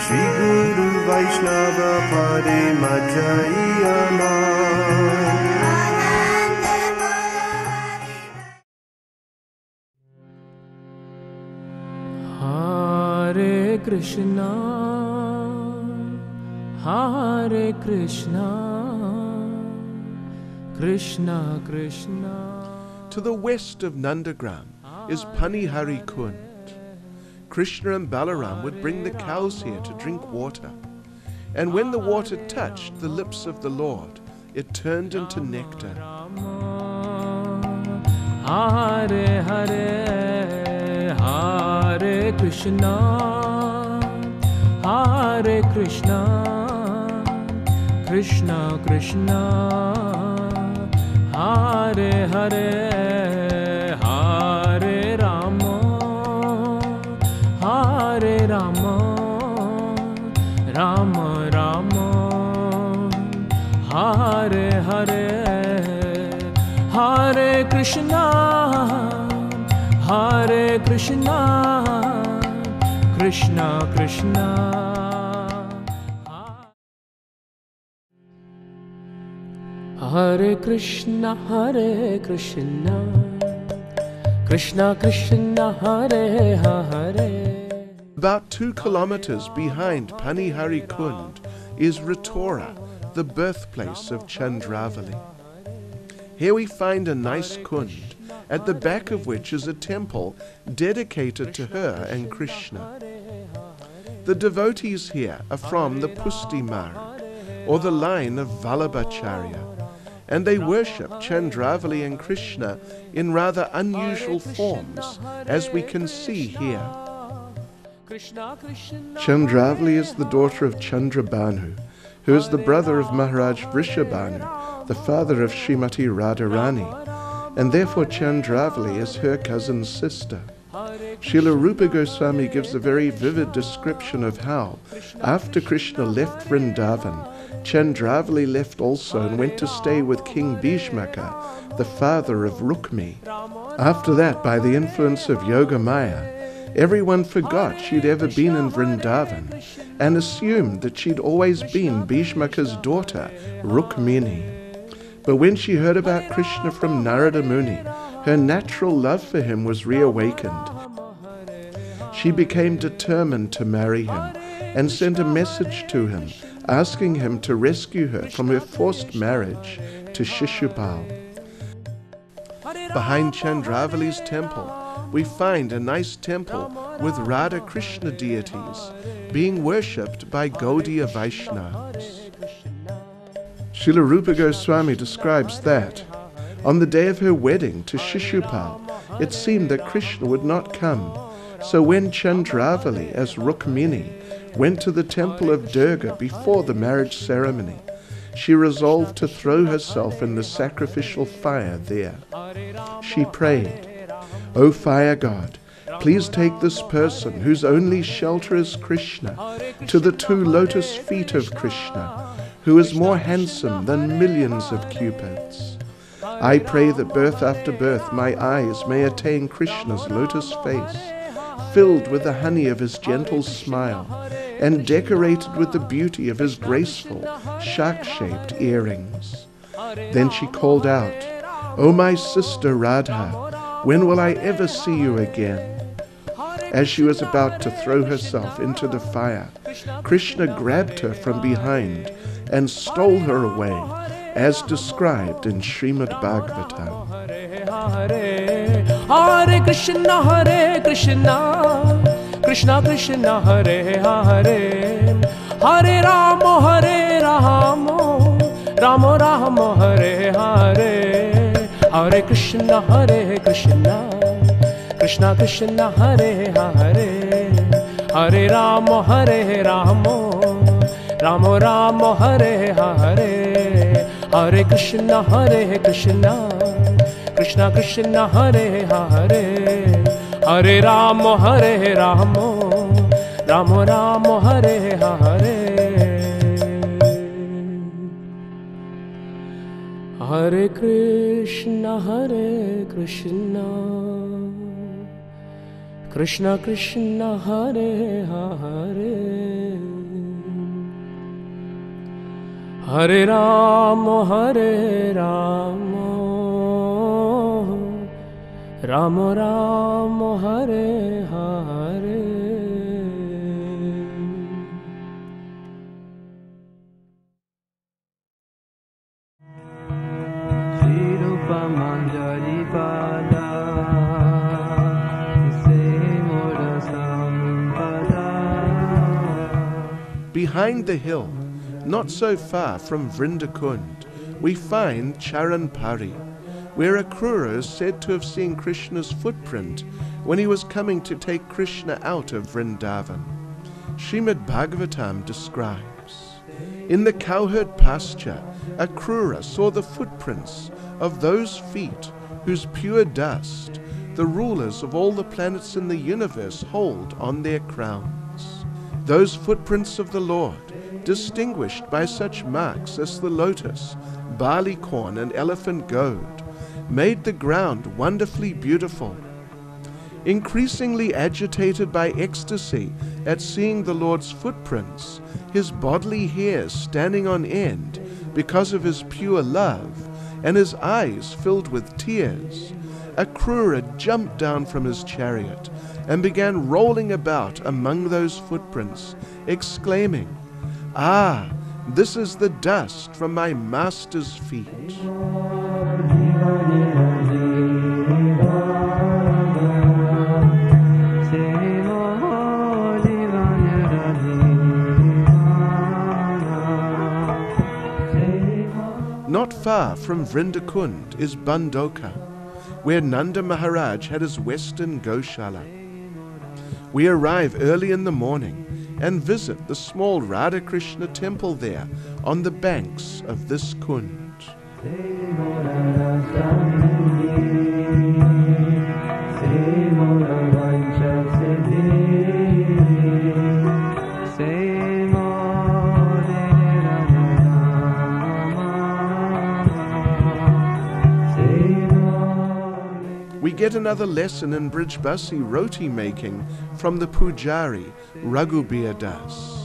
Shri Guru Vaishnava Pade Majayaman. Hare Krishna, Hare Krishna, Krishna Krishna. To the west of Nandagrama is Panihari Kund. Krishna and Balaram would bring the cows here to drink water, and when the water touched the lips of the Lord, it turned into nectar. Hare Hare, Hare Krishna, Hare Krishna, Krishna Krishna, Hare Hare, Hare Rama, Hare Rama, Rama Rama, Hare Hare, Hare Krishna, Hare Krishna, Krishna Krishna. Hare Krishna, Hare Krishna, Krishna Krishna, Hare Hare. About 2 kilometers behind Panihari Kund is Ratora, the birthplace of Chandravali. Here we find a nice kund, at the back of which is a temple dedicated to her and Krishna. The devotees here are from the Pusti Marg, or the line of Vallabhacharya, and they worship Chandravali and Krishna in rather unusual forms, as we can see here. Chandravali is the daughter of Chandrabhanu, who is the brother of Maharaj Vrishabhanu, the father of Srimati Radharani, and therefore Chandravali is her cousin's sister. Srila Rupa Goswami gives a very vivid description of how, after Krishna left Vrindavan, Chandravali left also and went to stay with King Bhishmaka, the father of Rukmi. After that, by the influence of Yoga Maya, everyone forgot she'd ever been in Vrindavan and assumed that she'd always been Bhishmaka's daughter, Rukmini. But when she heard about Krishna from Narada Muni, her natural love for him was reawakened. She became determined to marry him and sent a message to him asking him to rescue her from her forced marriage to Shishupal. Behind Chandravali's temple, we find a nice temple with Radha Krishna deities being worshipped by Gaudiya Vaishnavas. Srila Rupa Goswami describes that on the day of her wedding to Shishupal, it seemed that Krishna would not come. So when Chandravali, as Rukmini, went to the temple of Durga before the marriage ceremony, she resolved to throw herself in the sacrificial fire there. She prayed, "O fire god, please take this person whose only shelter is Krishna to the 2 lotus feet of Krishna, who is more handsome than millions of cupids. I pray that birth after birth my eyes may attain Krishna's lotus face, filled with the honey of his gentle smile, and decorated with the beauty of his graceful, shark-shaped earrings." Then she called out, "O my sister Radha, when will I ever see you again?" As she was about to throw herself into the fire, Krishna grabbed her from behind and stole her away, as described in Srimad Bhagavatam. Hare Krishna, Krishna Krishna Hare Hare, Hare Rama, Rama Rama Hare Hare, Hare Krishna, Krishna Krishna Hare Hare, Hare Rama, Rama Rama Hare Hare, Hare Krishna, Krishna Krishna Hare Hare, Hare Rama, Rama Rama Hare Hare. Hare Krishna, Krishna Krishna Hare Hare, Hare Rama, Rama Rama Hare Hare. Behind the hill, not so far from Vrindakund, we find Charanpari, where Akrura is said to have seen Krishna's footprint when he was coming to take Krishna out of Vrindavan. Srimad Bhagavatam describes, "In the cowherd pasture, Akrura saw the footprints of those feet whose pure dust the rulers of all the planets in the universe hold on their crowns. Those footprints of the Lord, distinguished by such marks as the lotus, barley corn, and elephant goad, made the ground wonderfully beautiful. Increasingly agitated by ecstasy at seeing the Lord's footprints, his bodily hairs standing on end because of his pure love, and his eyes filled with tears, Akrura jumped down from his chariot and began rolling about among those footprints, exclaiming, 'Ah, this is the dust from my master's feet.'" Not far from Vrindakund is Bandoka, where Nanda Maharaj had his western Goshala. We arrive early in the morning and visit the small Radha Krishna temple there on the banks of this Kund. We get another lesson in Brijbasi roti making from the Pujari, Raghubir Das.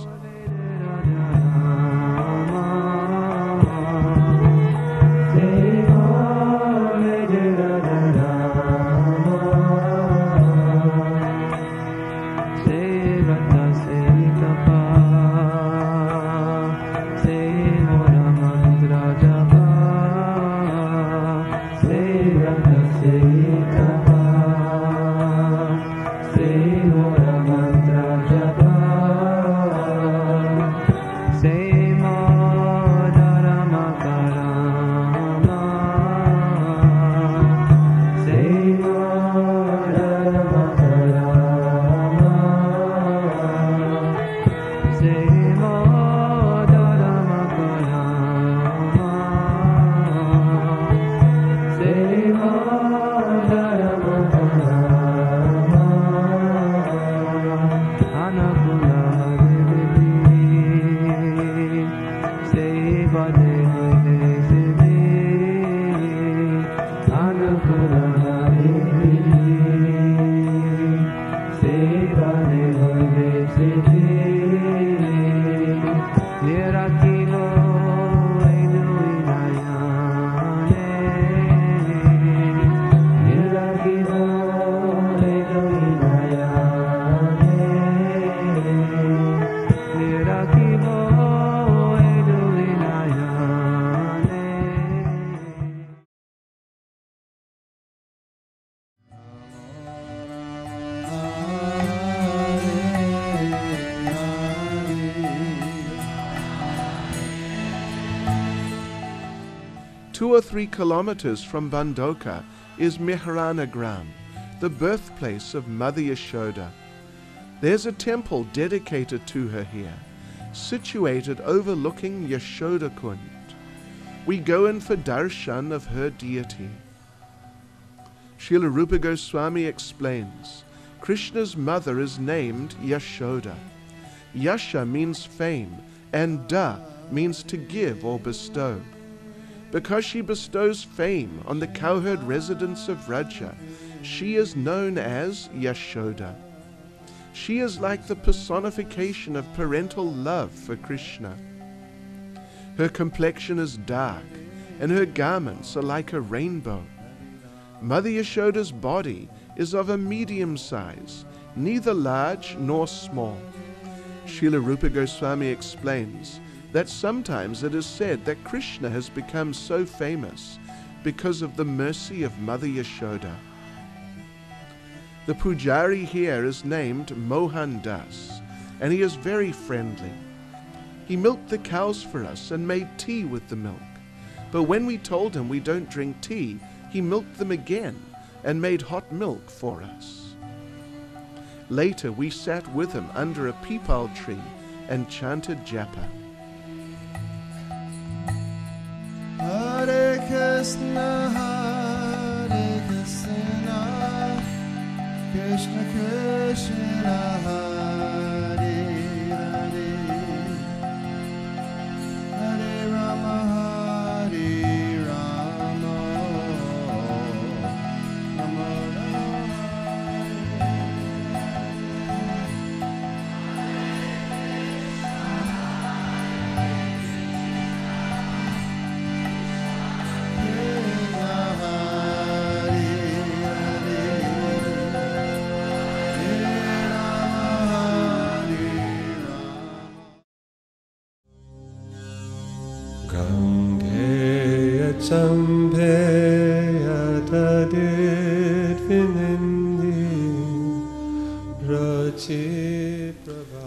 Two or 3 kilometers from Bandoka is Nandagrama, the birthplace of Mother Yashoda. There's a temple dedicated to her here, situated overlooking Yashoda Kund. We go in for darshan of her deity. Srila Rupa Goswami explains, Krishna's mother is named Yashoda. Yasha means fame, and Da means to give or bestow. Because she bestows fame on the cowherd residents of Vraja, she is known as Yashoda. She is like the personification of parental love for Krishna. Her complexion is dark, and her garments are like a rainbow. Mother Yashoda's body is of a medium size, neither large nor small. Srila Rupa Goswami explains that sometimes it is said that Krishna has become so famous because of the mercy of Mother Yashoda. The Pujari here is named Mohan Das, and he is very friendly. He milked the cows for us and made tea with the milk. But when we told him we don't drink tea, he milked them again and made hot milk for us. Later we sat with him under a peepal tree and chanted japa. Hare Krishna, Krishna Krishna, Hare Hare, Hare Rama, Hare Rama, Rama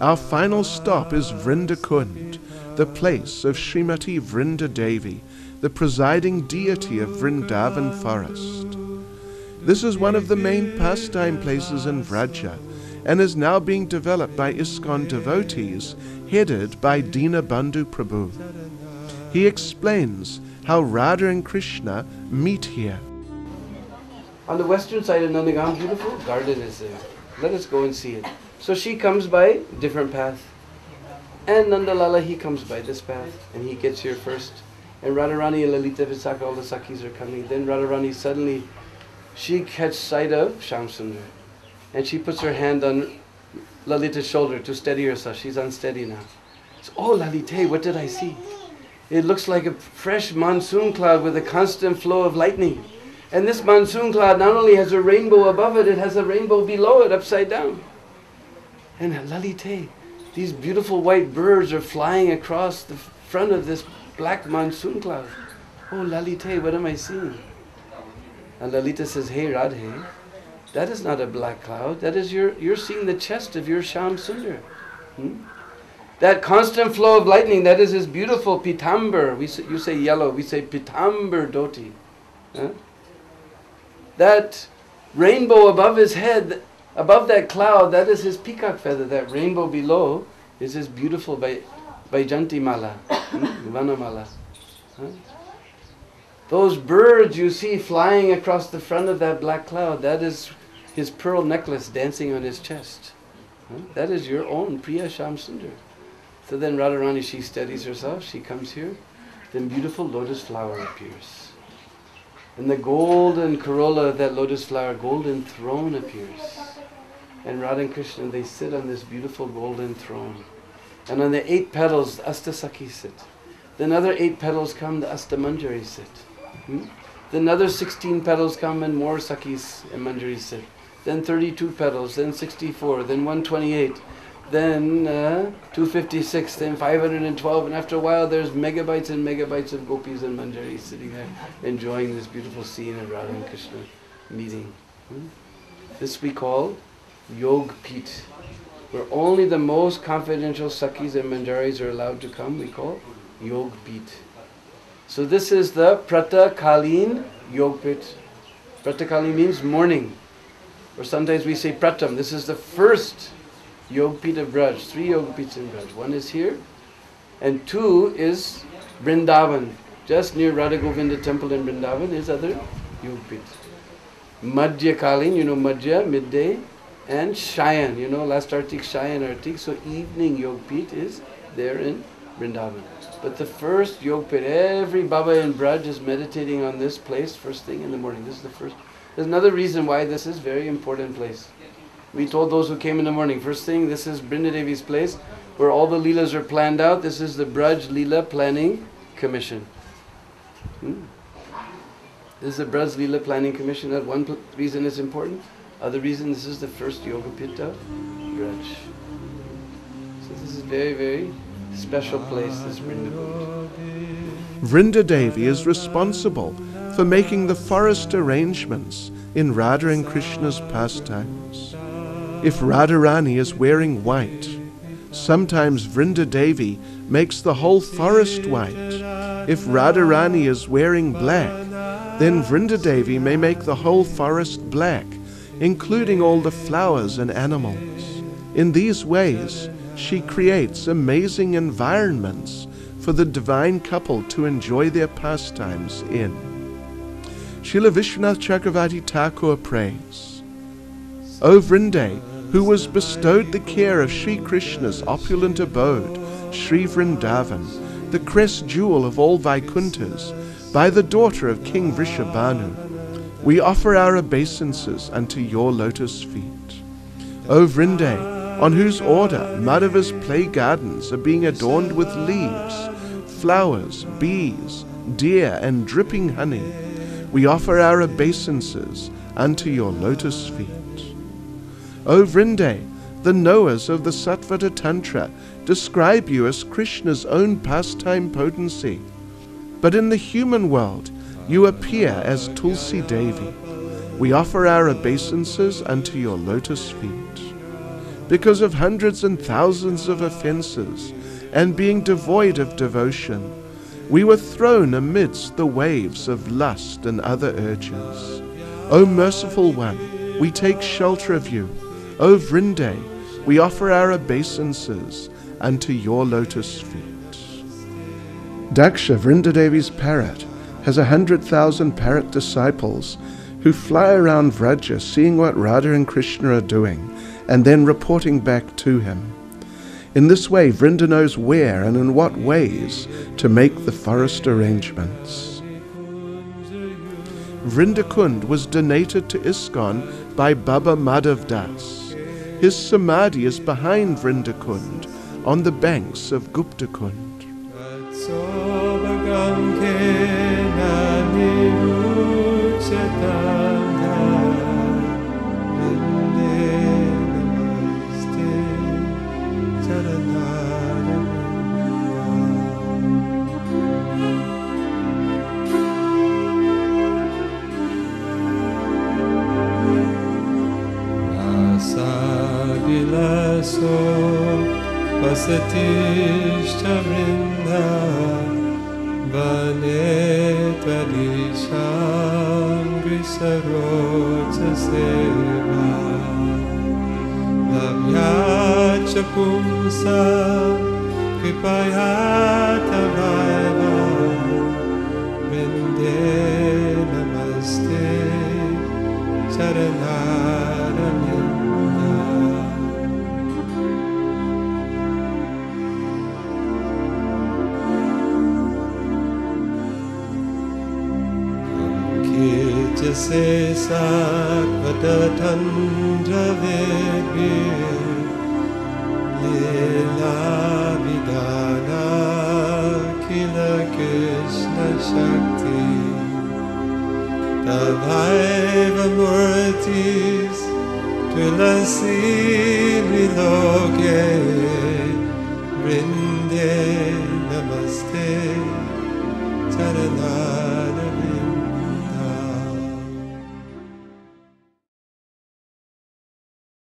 Our final stop is Vrindakund, the place of Srimati Vrinda Devi, the presiding deity of Vrindavan forest. This is one of the main pastime places in Vraja, and is now being developed by ISKCON devotees headed by Dinabandhu Prabhu. He explains how Radha and Krishna meet here. On the western side of Nandagrama, beautiful garden is there. Let us go and see it. So she comes by different path. And Nandalala, he comes by this path. And he gets here first. And Radharani and Lalita Visakha, all the Sakhis are coming. Then Radharani suddenly, she catches sight of Shyamsundar. And she puts her hand on Lalita's shoulder to steady herself. She's unsteady now. So, oh Lalite, what did I see? It looks like a fresh monsoon cloud with a constant flow of lightning. And this monsoon cloud not only has a rainbow above it, it has a rainbow below it, upside down. And Lalite, these beautiful white birds are flying across the front of this black monsoon cloud. Oh Lalite, what am I seeing? And Lalita says, hey Radhe, that is not a black cloud. That is you're seeing the chest of your Shyamsundar. That constant flow of lightning, that is his beautiful pitambar. You say yellow, we say pitambar dhoti. That rainbow above his head, above that cloud, that is his peacock feather. That rainbow below is his beautiful Vaijanti mala, Vanamala. Those birds you see flying across the front of that black cloud, that is his pearl necklace dancing on his chest. That is your own Priya Shyamsundar. So then Radharani, she steadies herself, she comes here, then beautiful lotus flower appears. And the golden corolla of that lotus flower, golden throne appears. And Radha and Krishna, they sit on this beautiful golden throne. And on the 8 petals, the Astasakhi sit. Then another 8 petals come, the Astamanjari sit. Then another 16 petals come and more Sakhis and Manjaris sit. Then 32 petals, then 64, then 128, then 256, then 512, and after a while there's megabytes and megabytes of gopis and manjaris sitting there enjoying this beautiful scene of Radha and Krishna meeting. This we call Yog Pit, where only the most confidential Sakhis and manjaris are allowed to come. We call Yog Pit. So this is the Prata Kalin Yog Pit. Prata Kalin means morning, or sometimes we say Pratam. This is the first Yog Pit of Braj, 3 Yog Pits in Braj. 1 is here, and 2 is Vrindavan. Just near Radha Govinda temple in Vrindavan is other Yog Pit. Madhya Kalin, you know Madhya, midday, and Shayan, you know last Artik, Shayan Artik. So evening Yog Pit is there in Vrindavan. But the first Yog Pit, every Baba in Braj is meditating on this place first thing in the morning. This is the first. There's another reason why this is a very important place. We told those who came in the morning, first thing, this is Brindadevi's place, where all the Leelas are planned out. This is the Braj Leela Planning Commission. This is the Braj Leela Planning Commission. That one reason is important. Other reason, this is the first Yoga Pit of Braj. So this is a very, very special place, this Vrindavan. Vrindadevi is responsible for making the forest arrangements in Radha and Krishna's pastimes. If Radharani is wearing white, sometimes Vrindadevi makes the whole forest white. If Radharani is wearing black, then Vrindadevi may make the whole forest black, including all the flowers and animals. In these ways, she creates amazing environments for the divine couple to enjoy their pastimes in. Srila Vishwanath Chakravarti Thakur prays, O Vrinde, who was bestowed the care of Sri Krishna's opulent abode, Sri Vrindavan, the crest jewel of all Vaikunthas, by the daughter of King Vrishabhanu, we offer our obeisances unto your lotus feet. O Vrinde, on whose order Madhava's play gardens are being adorned with leaves, flowers, bees, deer, and dripping honey, we offer our obeisances unto your lotus feet. O Vrinde, the knowers of the Sattvata Tantra describe you as Krishna's own pastime potency, but in the human world you appear as Tulsi Devi. We offer our obeisances unto your lotus feet. Because of hundreds and thousands of offenses, and being devoid of devotion, we were thrown amidst the waves of lust and other urges. O merciful one, we take shelter of you. O Vrinde, we offer our obeisances unto your lotus feet. Daksha, Vrindadevi's parrot, has 100,000 parrot disciples who fly around Vraja seeing what Radha and Krishna are doing and then reporting back to him. In this way, Vrinda knows where and in what ways to make the forest arrangements. Vrindakund was donated to ISKCON by Baba Madhav Das. His samadhi is behind Vrindakund on the banks of Guptakund. Vasatishta Vrinda Vane Tvarisham Grisarotsa Seva Lavyacha Pumsa Kripayata Vaiva Vrinde Namaste Charanaravinda. Jase Sakvadatandra Vedbir Lila Vidana Kila Krishna Shakti Tavaiva Murtis Tulasi Viloke Vrinde Namaste Charanara.